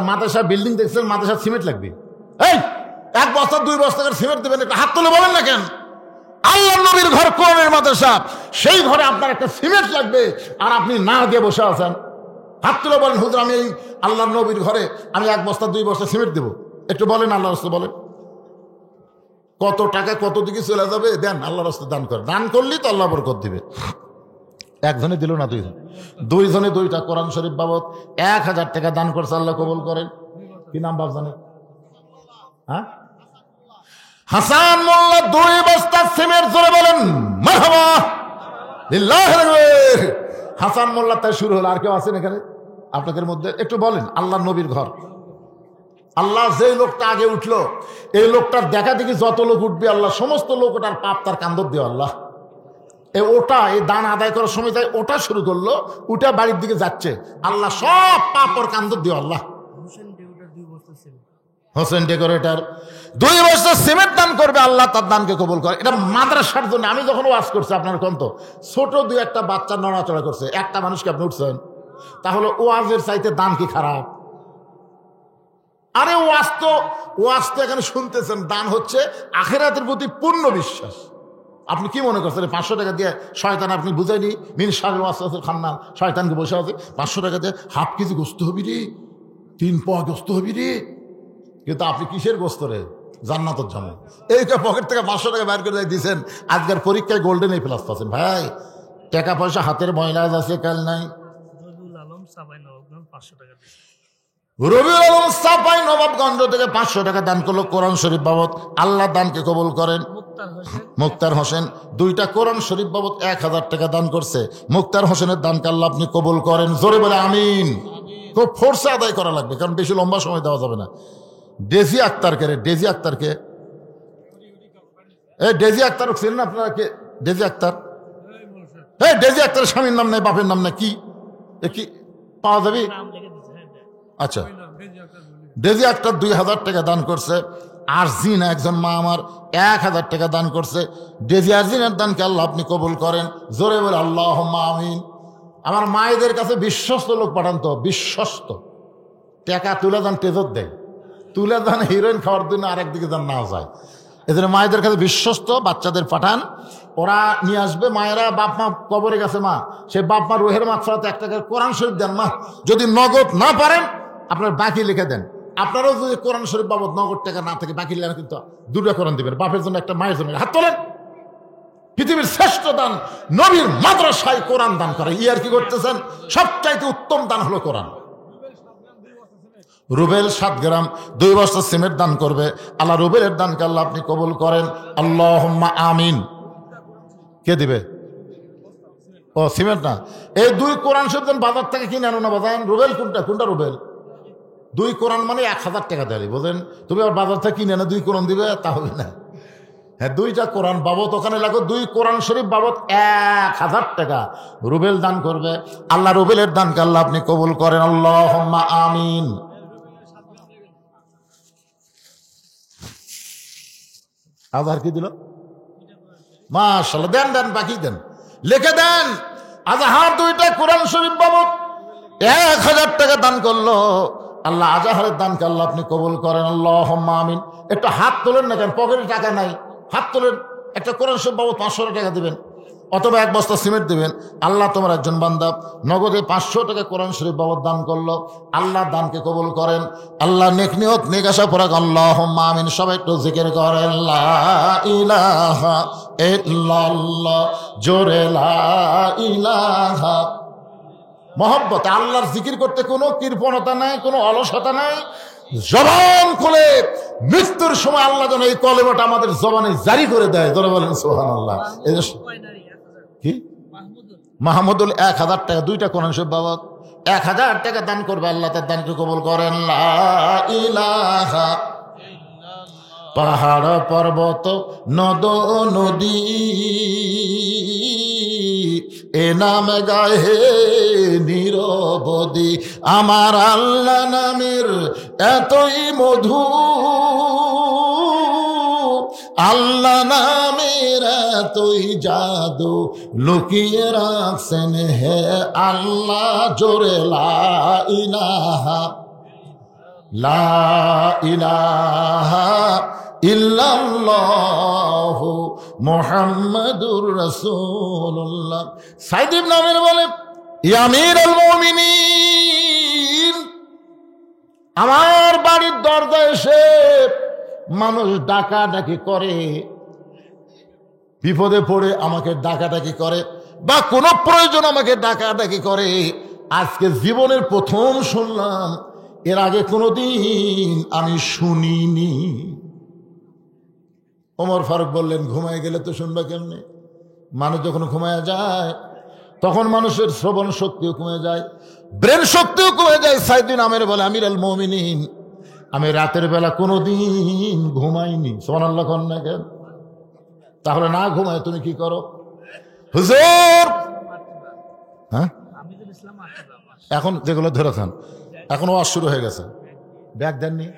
মাদ্রাসা বিল্ডিং দেখছেন, মাদ্রাসার সিমেন্ট লাগবে। এই 1 বস্তা 2 বস্তা করে সিমেন্ট দেবেন, একটা হাত তুলে বলেন না কেন? আল্লাহ নবীর ঘর কোরআনের মাদ্রাসা, সেই ঘরে আপনার একটা সিমেন্ট লাগবে, আর আপনি না দিয়ে বসে আছেন। হাত তুলে বলেন, হুজুর আমি এই আল্লাহ নবীর ঘরে আমি 1 বস্তা 2 বস্তা সিমেন্ট দেবো। একটু বলেন, আল্লাহ রাস্তা বলেন কত টাকা কত দিকে চলে যাবে। দেন, আল্লাহ রাস্তা দান করেন, দান করলেই তো আল্লাহ বরকত দিবে। একজনে দিল না, 2জনে 2টা কোরআন শরীফ বাবদ 1000 টাকা দান করছে, আল্লাহ কবুল করেন। কি নাম বাপ জানে? হ্যাঁ, হাসান মোল্লা 2 বস্তা সিমেন্ট, জোরে বলেন মারহাবা লিল্লাহি আকবার। হাসান মোল্লা তাই শুরু হলো। আর কেউ আছেন এখানে আপনাদের মধ্যে? একটু বলেন, আল্লাহ নবীর ঘর, আল্লাহ যেই লোকটা আগে উঠলো, এই লোকটার দেখা দেখি যত লোক উঠবে, আল্লাহ সমস্ত লোক ওটার পাপ তার কান্দর দিও আল্লাহ। এই দান আদায় করার সময় তাই ওটা শুরু করলো, ওটা বাড়ির দিকে যাচ্ছে, আল্লাহ সব পাপ ওর কান্দর দিও আল্লাহ। হোসেন ডেকোরেটর 2 বস্তা সিমেন্ট দান করবে, আল্লাহ তার দানকে কবুল করে। এটা মাদ্রাসার জন্য। আমি যখন ওয়াজ করছি আপনার কন্ত ছোট 2-1টা বাচ্চা নড়াচড়া করছে, একটা মানুষকে আপনি উঠছেন, তাহলে ওয়াজের চাইতে দান কি খারাপ? আরে ওয়াজ তো এখানে শুনতেছেন, দান হচ্ছে আখিরাতের প্রতি পূর্ণ বিশ্বাস। আপনি কি মনে করছেন 500 টাকা দিয়ে শয়তান আপনি বুঝাইনি? খান্নান শয়তানকে বসে আছে, 500 টাকা দিয়ে হাফ কেজি গোস্ত হবি রে, 3 পোয়া গোস্ত হবি রে। কিন্তু আপনি কিসের গোস্ত রে? জান্নাতের জন্য। এইটা পকেট থেকে 500 টাকা বাইর করে দিয়েছেন, আজকের পরীক্ষায় গোল্ডেন A+ পাচ্ছেন। ভাই টাকা পয়সা হাতের ময়লা আছে, কাল নাই। রবিউল আলম সাফাই নবাবগঞ্জ থেকে 500 টাকা দান করলো কোরআন শরীফ বাবদ, আল্লাহ দানকে কবুল করেন। মুক্তার হোসেন 2টা কোরআন শরীফ বাবদ 1000 টাকা দান করছে, মুক্তার হোসেনের দানকে আল্লাহ আপনি কবুল করেন। জোরে বলে আমিন। খুব ফোর্সে আদায় করা লাগবে, কারণ বেশি লম্বা সময় দেওয়া যাবে না। ডেজি আক্তারকে ডেজি আক্তার ছিলেন না আপনারা? কে ডেজি আক্তার? ডেজি আক্তারের স্বামীর নাম নেই, বাপের নাম নেই, কি পাওয়া যাবে? আচ্ছা, ডেজি আক্তার 2000 টাকা দান করছে। আরজিন একজন মা আমার 1000 টাকা দান করছে। ডেজি আরজিনের দানকে আল্লাহ আপনি কবুল করেন। জোরে বলে আল্লাহুম্মা আমিন। আমার মায়েদের কাছে বিশ্বস্ত লোক পাঠান তো, বিশ্বস্ত। টাকা তুলে দান, তেজত দেয়, তুলে দান হিরোইন খাওয়ার জন্য আরেকদিকে যান না যায়। এজন্য মায়েদের কাছে বিশ্বস্ত বাচ্চাদের পাঠান, ওরা নিয়ে আসবে। মায়েরা বাপ মা কবরে গেছে, মা সেই বাপ মা রোহের মাগফিরাতে 1 টাকা কোরআন শরীফ দেন। মা যদি নগদ না পারেন আপনার বাকি লিখে দেন। আপনারাও যদি কোরআন শরীফ বাবদ নগদ টাকা না থাকে, বাকি লেখা কিন্তু 2টা কোরআন দিবেন, বাপের জন্য একটা, মায়ের জন্য। হাত তোলেন। পৃথিবীর শ্রেষ্ঠ দান নবীর মাদ্রাসায় কোরআন দান করা। আর কি করতেছেন? সবচাইতে উত্তম দান হলো কোরআন। রুবেল 7 গ্রাম 2 বস্তা সিমেন্ট দান করবে, আল্লাহ রুবেলের দানকে আল্লাহ আপনি কবুল করেন। আল্লাহুম্মা আমিন। কে দিবে? ও সিমেন্ট না, এই 2 কোরআন শরীফ বাজার থেকে কিনে আনো না বাজান। রুবেল কোনটা রুবেল? 2 কোরআন মানে 1000 টাকা দেয়, বোঝেন? তুমি আর বাজার থেকে কিনে আনো 2 কোরআন দিবে, তা হবে না। হ্যাঁ, 2টা কোরআন বাবদ ওখানে লাগো, 2 কোরআন শরীফ বাবদ 1000 টাকা রুবেল দান করবে। আল্লাহ রুবেলের দানকে আল্লাহ আপনি কবুল করেন। আল্লাহুম্মা আমিন। আধার কি দিল? মাশাআল্লাহ, দেন বাকি দেন, লিখে দেন। আজহার 2টা কোরআন শরীফ বাবদ 1000 টাকা দান করলো। আল্লাহ আজাহারের দানকে আল্লাহ আপনি কবুল করেন, আল্লাহুম্মা আমিন। একটু হাত তোলেন না কেন, পকেটে টাকা নাই, হাত তোলেন। একটা কোরআন শরীফ বাবদ 500 টাকা দিবেন, অথবা 1 বস্তা সিমেন্ট দিবেন। আল্লাহ তোমার একজন বান্দা নগদে 500 টাকা কোরআন শরীফ বাবদ দান করলো, আল্লাহ দানকে কবুল করেন। আল্লাহ নেক নিয়ত নেক আশা পরাক, আল্লাহুম্মা আমিন। সবাই একটু জিকির করেন, লা ইলাহা ইল্লাল্লাহ, জোরে লা ইলাহা। মহব্বত আল্লাহর জিকির করতে কোনো কৃপণতা নাই, কোনো অলসতা নাই। জবান খুলে মৃত্যুর সময় আল্লাহ যেন এই কলেমাটা আমাদের জবানে জারি করে দেয়। ধরে বলেন সুবহানাল্লাহ। এই যে কি মাহমুদুল 1000 টাকা, 2টা কোরআন শরীফ বাবদ 1000 টাকা দান করবে, আল্লাহ তার দানকে কবুল করেন। লা ইলাহা, পাহাড় পর্বত নদ নদী এ নাম গায়ে নিরবধি, আমার আল্লাহ নামের এতই মধু, আল্লাহ নামের এতই জাদু, লুকিয়ে রাখছেন হে আল্লাহ, জোরে লা ইলাহা, লা ইলাহা ইল্লাল্লাহু মুহাম্মাদুর রাসূলুল্লাহ। সাইদ ইবনে আমির বলে, ইয়া আমিরুল মুমিনিন, আমার বাড়ির দরজায় এসে মানুষ ডাকাডাকি করে, বিপদে পড়ে আমাকে ডাকাডাকি করে, বা কোনো প্রয়োজন আমাকে ডাকাডাকি করে। আজকে জীবনের প্রথম শুনলাম, এর আগে কোনোদিন আমি শুনিনি। ওমর ফারুক বললেন, ঘুমায় গেলে তো শুনবা কেমনে? মানুষ যখন ঘুমায় যায় তখন মানুষের শ্রবণ শক্তিও কমে যায়, ব্রেন শক্তিও কমে যায়। সাইদিন আমের বলে, আমিরুল মুমিনিন, আমি রাতের বেলা কোনোদিন ঘুমাইনি। সুবহানাল্লাহ কোন না কেন? তাহলে না ঘুমায় তুমি কি করো? হুজুর, হ্যাঁ এখন যেগুলো ধরেছেন, এখন ওয়াজ শুরু হয়ে গেছে, ব্যাগ দেননি।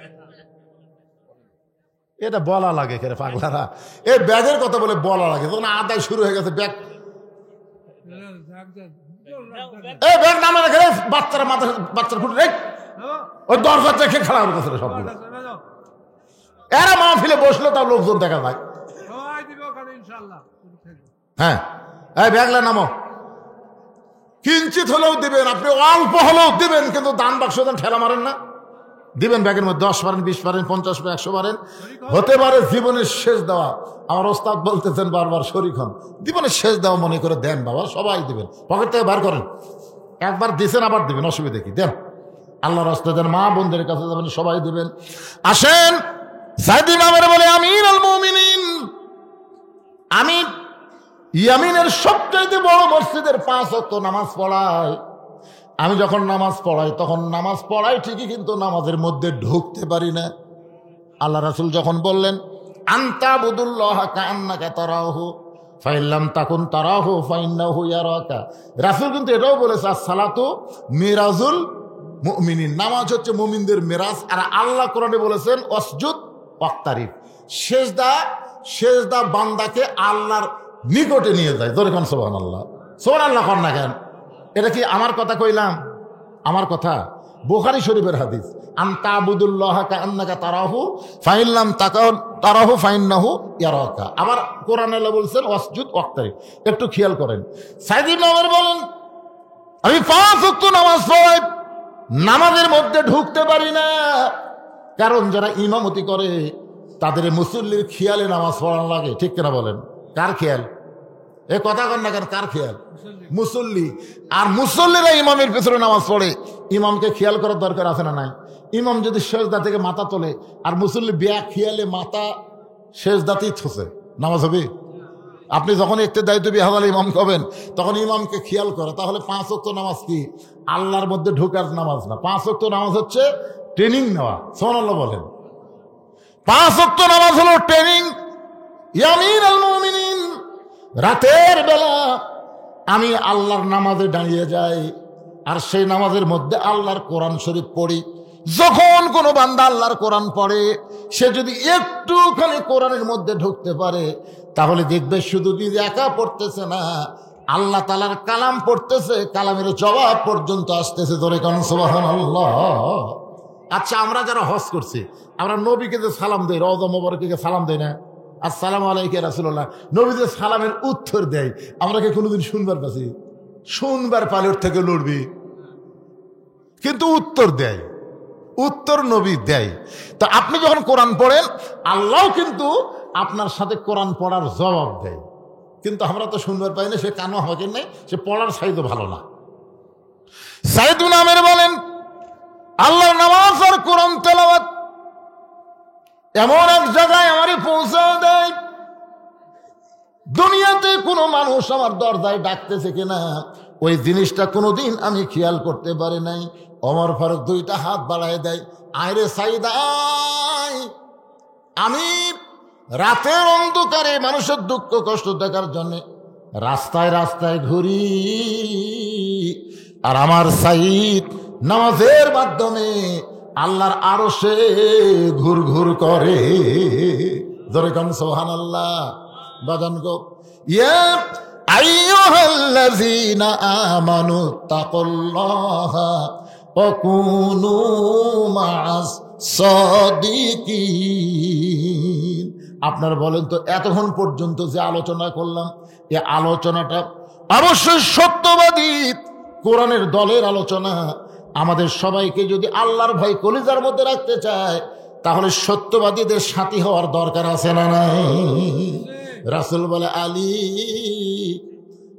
এটা বলা লাগে কেন পাগলারা? এই ব্যাগের কথা বলে বলা লাগে, তখন আদায় শুরু হয়ে গেছে। ব্যাগ, এই ব্যাগ নামে রেখে বাচ্চারা মাথা, বাচ্চারা ফুটে রেখ ওই দরজা দেখে খেলা করতেছে সবগুলো। এরা মাহফিলে বসলে তার লোকজন দেখা যায়। হ্যাঁ, এই ব্যাগলা নামো, কিঞ্চিত হলেও দিবেন, আপনি অল্প হলেও দিবেন, কিন্তু দান বাক্স দেন, ঠেলা মারেন না। দিবেন ব্যাগের মধ্যে 10 পারেন, 20 পারেন, 50 পারেন, 100 পারেন। হতে পারে জীবনের শেষ দেওয়া। আমার ওস্তাদ বলতেছেন বারবার, শরীক হন, জীবনের শেষ দেওয়া মনে করে দেন বাবা, সবাই দিবেন, পকেট থেকে বার করেন। একবার দিছেন আবার দিবেন, অসুবিধা কি? দেন, আল্লাহর রাস্তা দেন, মা বোনদের কাছে যাবেন, সবাই দিবেন। আসেন, সাইদিন আমার বলে, আমিরুল মুমিনিন, আমি ইয়ামিনের সবচাইতে বড় মসজিদের 5 ওয়াক্ত নামাজ পড়াই। আমি যখন নামাজ পড়াই তখন নামাজ পড়াই ঠিকই, কিন্তু নামাজের মধ্যে ঢুকতে পারি না। আল্লাহ রাসূল যখন বললেন, আনতা বুদুল্লাহা কাআন্নাকা তারাহু ফাইল্লাম তাকুন তারাহু ফাইন্নাহু ইয়ারাকা, রাসূল কিন্তু এটাও বলেছে, আসসালাতু মিরাজুল মুমিনিন, নামাজ হচ্ছে মুমিনদের মিরাজ। আর আল্লাহ কোরআনে বলেছেন, ওয়াসজুদ ওয়াক্তারিব, সেজদা বান্দাকে আল্লাহর নিকটে নিয়ে যায়। জোরে কোন সুবহানাল্লাহ, সুবহানাল্লাহ কোন না কেন? এটা কি আমার কথা কইলাম? আমার কথা, বুখারী শরীফের হাদিস, আনতা আবুদুল্লাহ কাআন্নাকা তারাহু ফাইল্লাম তাকুন তারাহু ফাইন্নাহু ইয়ারাকা। আবার কোরআনে আল্লাহ বলছেন, ওয়াসজুদ ওয়াক্তারিব। একটু খেয়াল করেন, সাইদ ইবনে ওমর বলেন, আমি 5 ওয়াক্ত নামাজ পড়াই, নামাজের মধ্যে ঢুকতে পারি না। কারণ যারা ইমামতি করে তাদের মুসল্লির খেয়ালে নামাজ পড়ানো লাগে, ঠিক কিনা বলেন? কার খেয়াল? এ কথা কন না কেন, কার খেয়াল? মুসল্লি। আর মুসল্লিরা ইমামের পিছনে নামাজ পড়ে, ইমামকে খেয়াল করার দরকার আছে না নাই? ইমাম যদি সেজদা থেকে মাথা তোলে আর মুসল্লি ব্যাগ খেয়ালে মাথা সেজদাতেই থসে, নামাজ হবে? আপনি যখন ইক্তেদায়িত্ব বিহাদাল ইমাম হবেন তখন ইমামকে খেয়াল করে। তাহলে 5 ওয়াক্ত নামাজ কি আল্লাহর মধ্যে ঢোকার নামাজ না, 5 ওয়াক্ত নামাজ হচ্ছে ট্রেনিং নেওয়া। সুবহানাল্লাহ বলেন। 5 ওয়াক্ত নামাজ হলো ট্রেনিং। ইয়ামিনুল মুমিনিন, রাতের বেলা আমি আল্লাহর নামাজে দাঁড়িয়ে যাই, আর সেই নামাজের মধ্যে আল্লাহর কোরআন শরীফ পড়ি। যখন কোনো বান্দা আল্লাহর কোরআন পড়ে, সে যদি একটুখানি কোরআনের মধ্যে ঢুকতে পারে, তাহলে দেখবে শুধু নিজে একা পড়তেছে না, আল্লাহ তাআলার কালাম পড়তেছে, কালামের জবাব পর্যন্ত আসতেছে। ধরে কারণ সুবহানাল্লাহ, আচ্ছা, আমরা যারা হজ করছি, আমরা নবীকে যে সালাম দেই, রওজা মোবারকে সালাম দেই না, আসসালামু আলাইকা রাসূলুল্লাহ, নবী যে সালামের উত্তর দেয়, আমরা কি কোনোদিন শুনবার পাচ্ছি? শুনবার পালে ওর থেকে লড়বি, কিন্তু উত্তর দেয়, উত্তর নবী দেয়। তো আপনি যখন কোরআন পড়েন, আল্লাহ কিন্তু আপনার সাথে কোরআন পড়ার জবাব দেয়, কিন্তু আমরা তো শুনবার পাই না। সে কানো হকেন নাই, সে পড়ার সাইদও ভালো না। সাইদ ইবনে আমের বলেন, আল্লাহর নামাজ আর কোরআন তেলাওয়াত এমন এক জায়গায় আমারই পৌঁছা দেয়, দুনিয়াতে কোনো মানুষ আমার দরজায় ডাকতেছে কিনা ওই জিনিসটা কোনোদিন আমি খেয়াল করতে পারি নাই। ওমর ফারুক দুইটা হাত বাড়ায় দেয়, আয়রে সাইদ আয়, আমি রাতের অন্ধকারে মানুষের দুঃখ কষ্ট দেখার জন্য রাস্তায় রাস্তায় ঘুরি, আর আমার সাইদ নামাজের মাধ্যমে আল্লাহর আরশে ঘুর ঘুর করে। ধরে কান সুবহানাল্লাহ। বাজান গো, ইয়া আইয়ুহাল্লাযীনা আমানু তাকুল্লাহা ওয়া কুনু মা'আস সাদিকিন। আপনারা বলেন তো, এতক্ষণ পর্যন্ত যে আলোচনা করলাম, এই আলোচনাটা অবশ্যই সত্যবাদী কোরআনের দলের আলোচনা। আমাদের সবাইকে যদি আল্লাহর ভয় কলিজার মধ্যে রাখতে চায়, তাহলে সত্যবাদীদের সাথী হওয়ার দরকার আছে না নাই? রাসূল বলে, আলী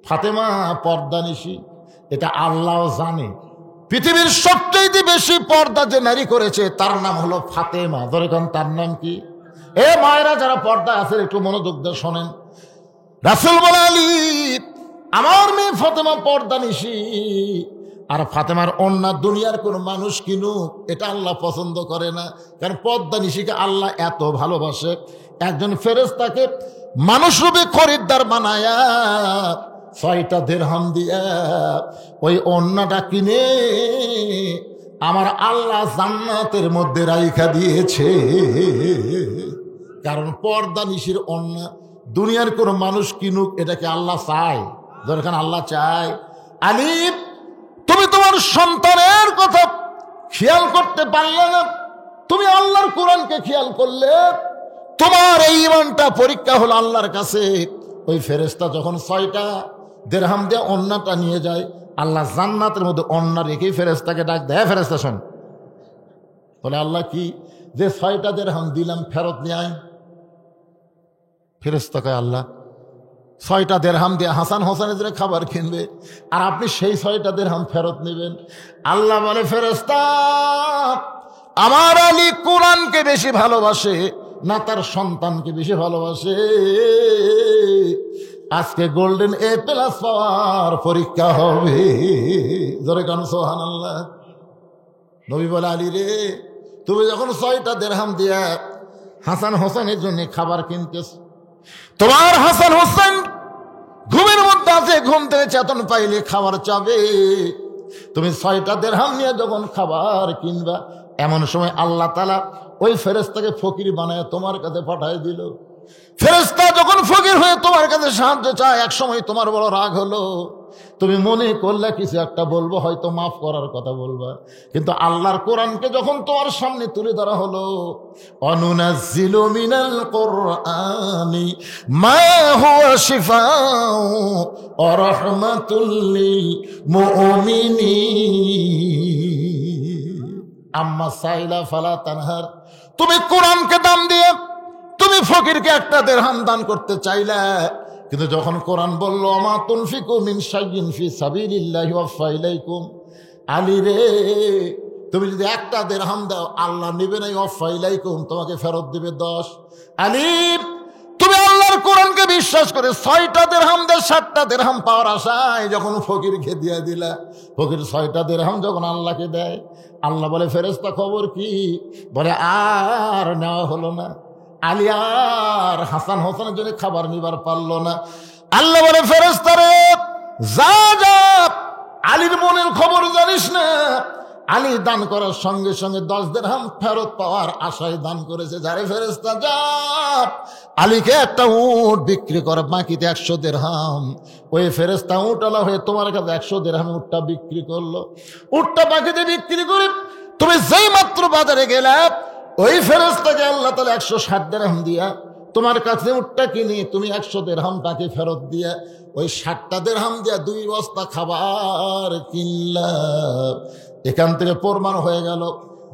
ফাতেমা পর্দানিশী, এটা আল্লাহ জানে। পৃথিবীর সবচেয়ে বেশি পর্দা যে নারী করেছে তার নাম হলো ফাতেমা। ধরে কোন, তার নাম কি? এ মায়েরা যারা পর্দা আছেন, একটু মনোযোগ দিয়ে শোনেন। রাসূল বলে, আলী আমার মেয়ে ফাতেমা পর্দানিশী, আর ফাতেমার ওড়না দুনিয়ার কোন মানুষ কিনুক, এটা আল্লাহ পছন্দ করে না। কারণ পর্দানিশীকে আল্লাহ এত ভালোবাসে, একজন ফেরেশতাকে মানুষরূপে খরিদ্দার বানায়া 6টা দিরহাম দিয়া ওই ওড়নাটা কিনে আমার আল্লাহ জান্নাতের মধ্যে রাইখা দিয়েছে। কারণ পর্দানিশীর ওড়না দুনিয়ার কোন মানুষ কিনুক, এটাকে আল্লাহ চায়? দরকার আল্লাহ চায়। আলী, তুমি তোমার সন্তানের কথা খেয়াল করতে পারলে না, তুমি আল্লাহর কোরআনকে খেয়াল করলে। তোমার এই ঈমানটা পরীক্ষা হলো আল্লাহর কাছে। ওই ফেরেশতা যখন 6টা দিরহাম দিয়ে ওড়নাটা নিয়ে যায়, আল্লাহ জান্নাতের মধ্যে ওড়না রেখেই ফেরেশতাকে ডাক দেয়, ফেরেশতা শোন। বলে, আল্লাহ কি? যে 6টা দিরহাম দিলাম ফেরত নিয়ে আয়। ফেরেশতা কয়, আল্লাহ 6টা দিরহাম দিয়ে হাসান হোসেনের জন্য খাবার কিনবে, আর আপনি সেই 6টা দিরহাম ফেরত নেবেন? আল্লাহ বলে, ফেরেশতা, আমার আলী কোরআনকে বেশি ভালোবাসে না তার সন্তানকে বেশি ভালোবাসে? আজকে গোল্ডেন A+ পাওয়ার পরীক্ষা হবে। জোরে কান সুবহানাল্লাহ। নবী বলে, আলী রে, তুমি যখন 6টা দিরহাম দিয়া হাসান হোসেনের জন্য খাবার কিনতেছ, তোমার হাসান হোসেন ঘুমের মধ্যে আছে, ঘুম থেকে চেতন পাইলে খাবার চাবে। তুমি 6টা দিরহাম নিয়ে যখন খাবার কিনবা, এমন সময় আল্লাহ তাআলা ওই ফেরেশতাকে ফকির বানায় তোমার কাছে পাঠায় দিল। ফেরেশতা যখন ফকির হয়ে তোমার কাছে সাহায্য চায়, এক সময় তোমার বড় রাগ হলো, তুমি মনে করলে কিছু একটা বলবো, হয়তো মাফ করার কথা বলবা, কিন্তু আল্লাহর কোরআনকে যখন তোমার সামনে তুলে ধরা হলো, অনুনাজ্জিলু মিনাল কুরআনি মা হুয়া শিফাউ ওয়া রাহমাতুল লিল মুমিনিন আম্মা সাইলা ফালা তানহার। তুমি কোরআনকে দাম দিয়ে তুমি ফকিরকে 1টা দিরহাম দান করতে চাইলা, কিন্তু যখন কোরআন বলল মা তুনফিকু মিন শাইইন ফি সাবিলিল্লাহি ওয়াফা ইলাইকুম, আলী রে, তুমি যদি 1টা দিরহাম দাও আল্লাহ নেবে না, ওয়াফা ইলাইকুম, তোমাকে ফেরত দিবে 10। আলী, তুমি আল্লাহর কোরআনকে বিশ্বাস করে 6টা দিরহাম দিয়ে 7টা দিরহাম পাওয়ার আশায় যখন ফকিরকে দিয়ে দিলা, ফকির 6টা দিরহাম যখন আল্লাহকে দেয়, আল্লাহ বলে, ফেরেশতা খবর কি? বলে, আর নেওয়া হলো না। আলী আর হাসান হোসেনের জন্য খাবার নিবার পারলো না। আল্লাহ বলে, ফেরেশতা রে, যা যা, আলীর মনের খবর জানিস না? আলী দান করার সঙ্গে সঙ্গে 10 দিরহাম ফেরত পাওয়ার আশায় দান করেছে। যারে ফেরেশতা, যা আলীকে একটা উট বিক্রি করে, বাকিতে 100 দিরহাম। ওই ফেরেশতা উটওয়ালা হয়ে তোমার কাছে 100 দিরহামে উটটা বিক্রি করলো। উটটা বাকিতে বিক্রি করে তুমি যেই মাত্র বাজারে গেলে ওই ফেরেশতাকে আল্লাহ তাআলা 160 দিরহাম দিয়া তোমার কাছে উটটা কিনে তুমি 100 দিরহাম তাকে ফেরত দিয়ে ওই 60টা দিরহাম দিয়া 2 বস্তা খাবার কিনলা। এখান থেকে প্রমাণ হয়ে গেল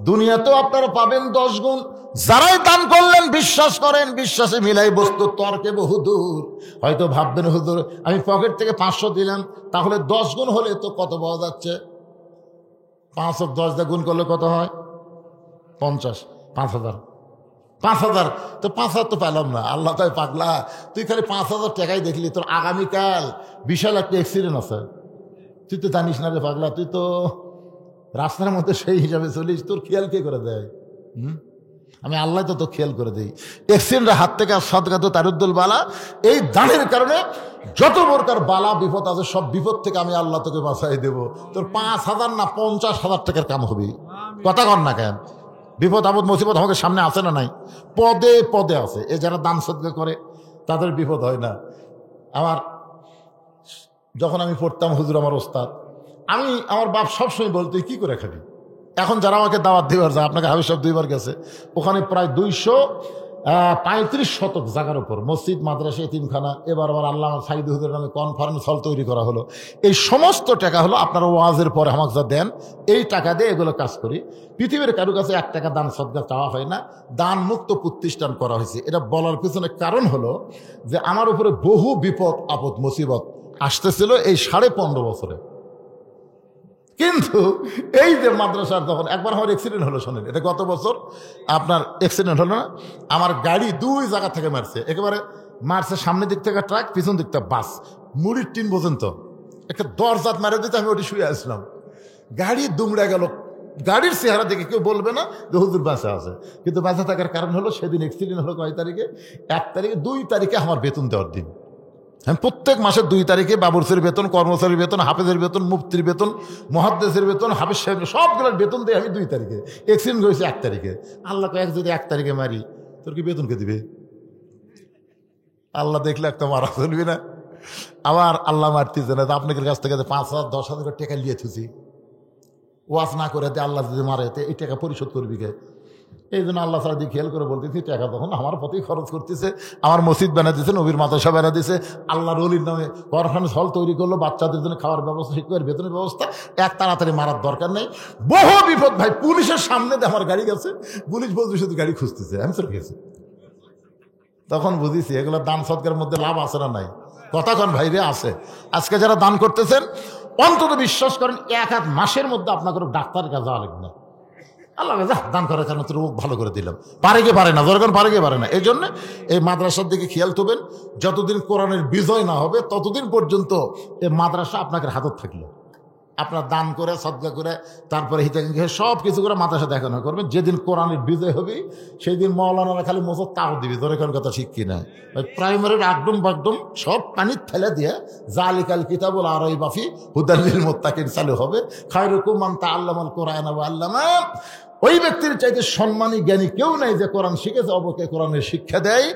দুনিয়াতেও আপনারা পাবেন 10 গুণ। যারাই দান করলেন বিশ্বাস করেন, বিশ্বাসে মিলাই বস্তু তর্কে বহুদূর। হয়তো ভাববেন হুজুর আমি পকেট থেকে 500 দিলাম, তাহলে 10 গুণ হলে তো কত পাওয়া যাচ্ছে? 5 আর 10 দিয়ে গুণ করলে কত হয়? 50, 5000। 5000 তো 5000 তো পেলাম না। আল্লাহ তাই পাগলা, তুই খালি 5000 টাকাই দেখলি, তোর আগামীকাল বিশাল একটা অ্যাক্সিডেন্ট আছে। তুই তো জানিস না রে পাগলা, তুই তো রাস্তার মধ্যে সেই হিসাবে চলিস, তোর খেয়াল কে করে দেয়? আমি আল্লাহ তো খেয়াল করে দিই। অ্যাক্সিডেন্টের হাত থেকে সদকা তো তারুদ্দুল বালা। এই দানের কারণে যত প্রকার বালা বিপদ আছে সব বিপদ থেকে আমি আল্লাহ তোকে বাঁচাই দেব। তোর 5000 না 50,000 টাকার কাম হবে। কথা কর না কেন? বিপদ আপদ মুসিবত আমাকে সামনে আছে না নাই? পদে পদে আছে। এ যারা দান সদকা করে তাদের বিপদ হয় না। যখন আমি পড়তাম হুজুর আমার ওস্তাদ, আমার বাপ সবসময় বলতো কি করে খাবি। এখন যারা আমাকে দাওয়াত দিবার যায়, আপনাকে হাবিব সাহেব 2 বার গেছে, ওখানে প্রায় 235 শতক জায়গার উপর মসজিদ, মাদ্রাসা, এতিমখানা। এবার আল্লাহ সাইদ হুজুরের নামে কনফারেন্স হল তৈরি করা হলো। এই সমস্ত টাকা হলো আপনারা ওয়াজের পরে আমাকে যা দেন, এই টাকা দিয়ে এগুলো কাজ করি। পৃথিবীর কারো কাছে 1 টাকা দান সদকা চাওয়া হয় না। দান মুক্ত প্রতিষ্ঠান করা হয়েছে। এটা বলার পিছনে কারণ হলো যে আমার উপরে বহু বিপদ আপদ মুসিবত আসতেছিল এই 15.5 বছরে। কিন্তু এই যে মাদ্রাসার যখন একবার আমার অ্যাক্সিডেন্ট হলো, শোনেন, এটা গত বছর আপনার অ্যাক্সিডেন্ট হলো না? আমার গাড়ি 2 জায়গা থেকে মারছে। একেবারে মারছে সামনের দিক থেকে ট্রাক, পিছন দিক থেকে বাস, মুড়ির টিন পর্যন্ত একটা দরজাত মারে দিতে আমি ওটি শুয়ে আসলাম। গাড়ি দুমড়ে গেল। গাড়ির চেহারা দেখে কেউ বলবে না যে হুজুর বাঁচা আছে, কিন্তু বাঁচা থাকার কারণ হলো সেদিন অ্যাক্সিডেন্ট হলো কয় তারিখে? 1 তারিখে। 2 তারিখে আমার বেতন দেওয়ার দিন। আমি প্রত্যেক মাসের 2 তারিখে বাবুরসের বেতন, কর্মচারীর বেতন, হাফেজের বেতন, মুফতির বেতন, মুহাদ্দিসের বেতন, হাফেজ সাহেব সবগুলোর বেতন দিয়ে আমি 2 তারিখে। অ্যাক্সিডেন্ট হয়েছে 1 তারিখে। আল্লাহ কয়েক যদি 1 তারিখে মারি, তোর কি বেতন কে দিবে? আল্লাহ দেখলে একটা মারা চলবি না? আবার আল্লাহ মারতেছে না, আপনাদের কাছ থেকে 5,000 10,000 টাকা নিয়ে থুছি, ওয়াজ না করে আল্লাহ যদি মারে এই টাকা পরিশোধ করবি কে? এই জন্য আল্লাহ সারা দিয়ে খেয়াল করে বলতেছি, টাকা তখন আমার প্রতি খরচ করতেছে। আমার মসজিদ বানা দিয়েছে, নবীর মাদ্রাসা বানা দিয়েছে, আল্লাহ রলির নামে কনফারেন্স হল তৈরি করলো, বাচ্চাদের জন্য খাওয়ার ব্যবস্থা, শিক্ষকের বেতনের ব্যবস্থা। তাড়াতাড়ি মারার দরকার নেই। বহু বিপদ ভাই। পুলিশের সামনে দিয়ে আমার গাড়ি গেছে, পুলিশ বলছে শুধু গাড়ি খুঁজতেছে, আমি চলে গেছি। তখন বুঝেছি এগুলো দান সদকার মধ্যে লাভ আছে না নাই? কথা কন ভাই রে, আছে। আজকে যারা দান করতেছেন অন্তত বিশ্বাস করেন 1 মাসের মধ্যে আপনাকে ডাক্তারের কাছে যাওয়া লাগবে না। আল্লাহ দান করার কারণে তোর ভালো করে দিলাম। পারে কে পারে না, যখন পারে কে পারে না। এই জন্য এই মাদ্রাসার দিকে খেয়াল করবেন। যতদিন কোরআনের বিজয় না হবে ততদিন পর্যন্ত এই মাদ্রাসা আপনাকে হাতত থাকলো। আপনার দান করে সদকা করে তারপরে হিতাকাঙ্ক্ষী সব কিছু করে মাদ্রাসা দেখানো করবেন। যেদিন কোরআনের বিজয় হবে সেই দিন মৌলানারা খালি মোচর তাও দিবি, ধরে কোন কথা ঠিক কিনা। ওই প্রাইমারির আকডুম বাকডুম সব পানির ঠেলে দিয়ে জালিকাল কিতাবুল আরাই বাফি হুদাল্লিল মুত্তাকিন চালু হবে। খায়রুকুম মান তাআল্লামাল কুরআন ওয়া আল্লামা। ওই ব্যক্তির চাইতে সম্মানী জ্ঞানী কেউ নাই যে কোরআন শিখেছে, অবকে কোরআনের শিক্ষা দেয়।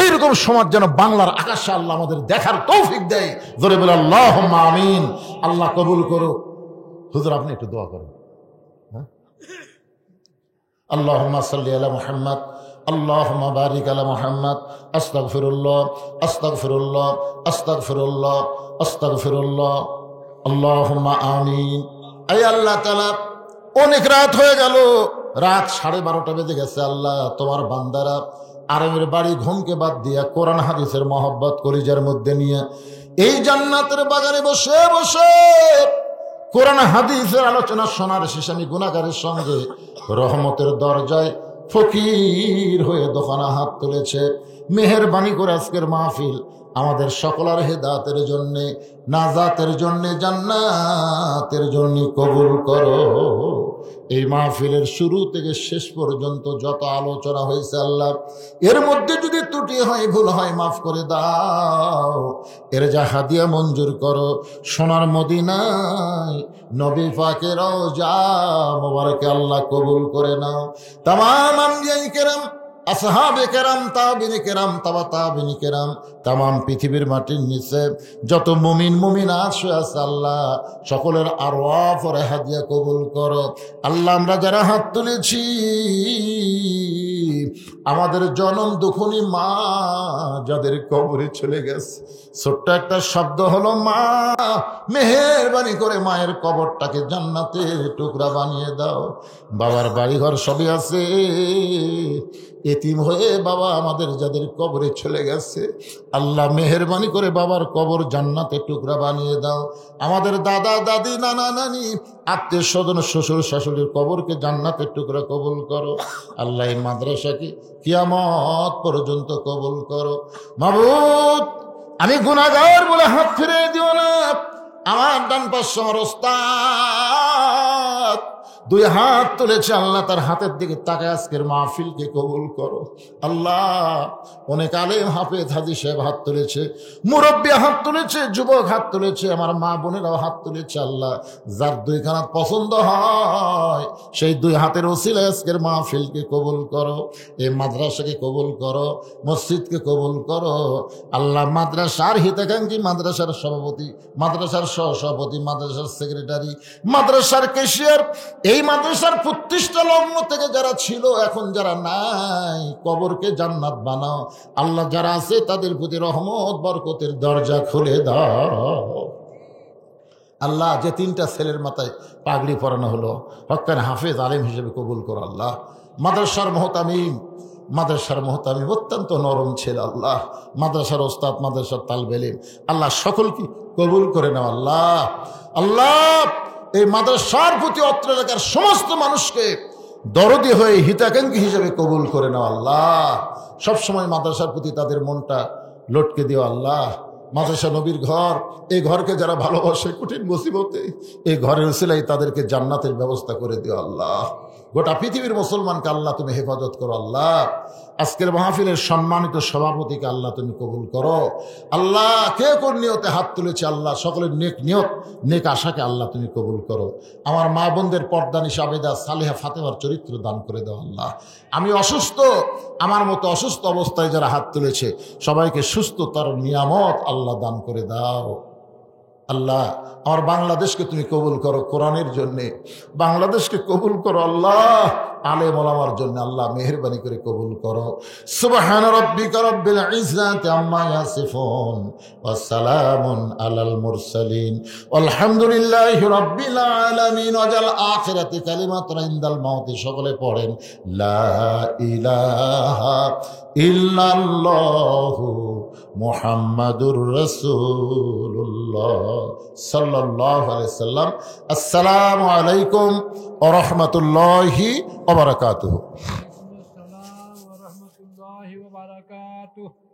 এইরকম সমাজ যেন বাংলার আকাশে আল্লাহ আমাদের দেখার তৌফিক দেয়। জোরে বলে আল্লাহুম্মা আমিন। আল্লাহ কবুল করো। হুজুর আপনি একটু দোয়া করেন। আল্লাহুম্মা সাল্লি আলা মুহাম্মাদ, আল্লাহুম্মা বারিক আলা মুহাম্মাদ। আস্তাগফিরুল্লাহ, আস্তাগফিরুল্লাহ, আস্তাগফিরুল্লাহ, আস্তাগফিরুল্লাহ। আল্লাহুম্মা আমিন। আয় আল্লাহ তাআলা, অনেক রাত হয়ে গেল, রাত 12:30 বেজে গেছে। আল্লাহ তোমার বান্দারা আরামের বাড়ি ঘুমকে বাদ দিয়া কোরআন হাদিসের মহব্বত কলিজার মধ্যে নিয়ে এই জান্নাতের বাগানে বসে বসে কোরআন হাদিসের আলোচনা শোনার শেষে আমি গুনাহগারের সঙ্গে রহমতের দরজায় ফকির হয়ে দোকানা হাত তুলেছে। মেহেরবানি করে আজকের মাহফিল আমাদের সকলের হেদায়েতের জন্য, নাজাতের জন্য, জান্নাতের জন্য কবুল করো। এই মাহফিলের শুরু থেকে শেষ পর্যন্ত যত আলোচনা হয়েছে আল্লাহ, এর মধ্যে যদি ত্রুটি হয়, ভুল হয়, মাফ করে দাও। এর যা হাদিয়া মঞ্জুর করো। সোনার মদিনায় নবী পাকের রওজা মোবারকে আল্লাহ কবুল করে নাও। তামাম আম্বিয়ায়ে কেরাম, আসহাবে কেরাম, তাবিনে কেরাম, তাবা তাবিনে কেরাম, তামাম পৃথিবীর মাটির নিচে যত মুমিন মুমিনাত শুয়ে আছে আল্লাহ সকলের আরওয়াহ পরে হাদিয়া কবুল করো। আল্লাহ আমরা যারা হাত তুলেছি আমাদের জনম দুখুনি মা যাদের কবরে চলে গেছে, ছোট্ট একটা শব্দ হলো মা, মেহেরবানি করে মায়ের কবরটাকে জান্নাতের টুকরা বানিয়ে দাও। বাবার বাড়িঘর সবই আছে, এতিম হয়ে বাবা আমাদের যাদের কবরে চলে গেছে আল্লাহ মেহেরবানি করে বাবার কবর জান্নাতের টুকরা বানিয়ে দাও। আমাদের দাদা দাদি নানা নানি আত্মীয় স্বজন শ্বশুর শাশুড়ির কবরকে জান্নাতের টুকরা কবুল করো। আল্লাহ এই মাদ্রাসাকে কিয়ামত পর্যন্ত কবুল করো। মাবুদ আমি গুনাহগার বলে হাত ফিরিয়ে দিও না। আমার ডান পাশে আমার ওস্তাদ দুই হাত তুলেছে আল্লাহ, তার হাতের দিকে তাকায় আজকের মাহফিলকে কবুল করো। আল্লাহ অনেক আলেম হাফেজ হাজি সাহেব হাত তুলেছে, মুরব্বী হাত তুলেছে, যুবক হাত তুলেছে, আমার মা বোনেরাও হাত তুলেছে। আল্লাহ যার দুই হাত পছন্দ হয় সেই দুই হাতের ওসিলায় আজকের মাহফিলকে কবুল করো, এই মাদ্রাসাকে কবুল করো, মসজিদকে কবুল করো। আল্লাহ মাদ্রাসার হিতাকাঙ্ক্ষী, মাদ্রাসার সভাপতি, মাদ্রাসার সহসভাপতি, মাদ্রাসার সেক্রেটারি, মাদ্রাসার ক্যাশিয়ার, এই মাদ্রাসার প্রতিষ্ঠা লগ্ন থেকে যারা ছিল এখন যারা নাই কবরকে জান্নাত বানাও। আল্লাহ যারা আছে তাদের প্রতি রহমত বরকতের দরজা খুলে দাও। আল্লাহ যে তিনটা ছেলের মাথায় পাগড়ি পরানো হলো হক্কান হাফেজ আলেম হিসেবে কবুল করো। আল্লাহ মাদ্রাসার মোহতামিম অত্যন্ত নরম ছেলে, আল্লাহ মাদ্রাসার ওস্তাদ, মাদ্রাসার তালবে ইলম, আল্লাহ সকলকে কবুল করে নাও। আল্লাহ এই মাদ্রাসার প্রতি অত্র এলাকার সমস্ত মানুষকে দরদি হয়ে হিতাকাঙ্ক্ষী হিসেবে কবুল করে নাও। আল্লাহ সবসময় মাদ্রাসার প্রতি তাদের মনটা লটকে দিও। আল্লাহ মাদ্রাসা নবীর ঘর, এই ঘরকে যারা ভালোবাসে কঠিন মুসিবতে এই ঘরের উসিলায় তাদেরকে জান্নাতের ব্যবস্থা করে দিও। আল্লাহ গোটা পৃথিবীর মুসলমানকে আল্লাহ তুমি হেফাজত করো। আল্লাহ আজকের মাহফিলের সম্মানিত সভাপতিকে আল্লাহ তুমি কবুল করো। আল্লাহ কে কোন নিয়তে হাত তুলেছে আল্লাহ সকলের নেক নিয়ত নেক আশাকে আল্লাহ তুমি কবুল করো। আমার মা বোনদের পর্দানিশা আবেদা সালেহা ফাতেমার চরিত্র দান করে দাও। আল্লাহ আমি অসুস্থ, আমার মতো অসুস্থ অবস্থায় যারা হাত তুলেছে সবাইকে সুস্থতার নিয়ামত আল্লাহ দান করে দাও। আল্লাহ আমার বাংলাদেশকে তুমি কবুল করো, কোরআনের জন্যে বাংলাদেশকে কবুল করো। আল্লাহ আলেম ওলামার জন্য আল্লাহ মেহেরবানি করে কবুল করো। সুবহান রাব্বিকা রাব্বিল ইজ্জাতি আম্মা ইয়াসিফুন ওয়া সালামুন আলাল মুরসালিন আলহামদুলিল্লাহি রাব্বিল আলামিন। ওয়াজাল আখিরাতি কালিমাতুন ইনদাল মাউতি। সকলে পড়েন লা ইলাহা ইল্লাল্লাহু মুহাম্মাদুর রাসূলুল্লাহ সাল্লাল্লাহু আলাইহি সাল্লাম। আসসালামু আলাইকুম ওয়া রাহমাতুল্লাহি ওয়া বারাকাতুহু। আসসালামু আলাইকুম ওয়া রাহমাতুল্লাহি ওয়া বারাকাতুহু।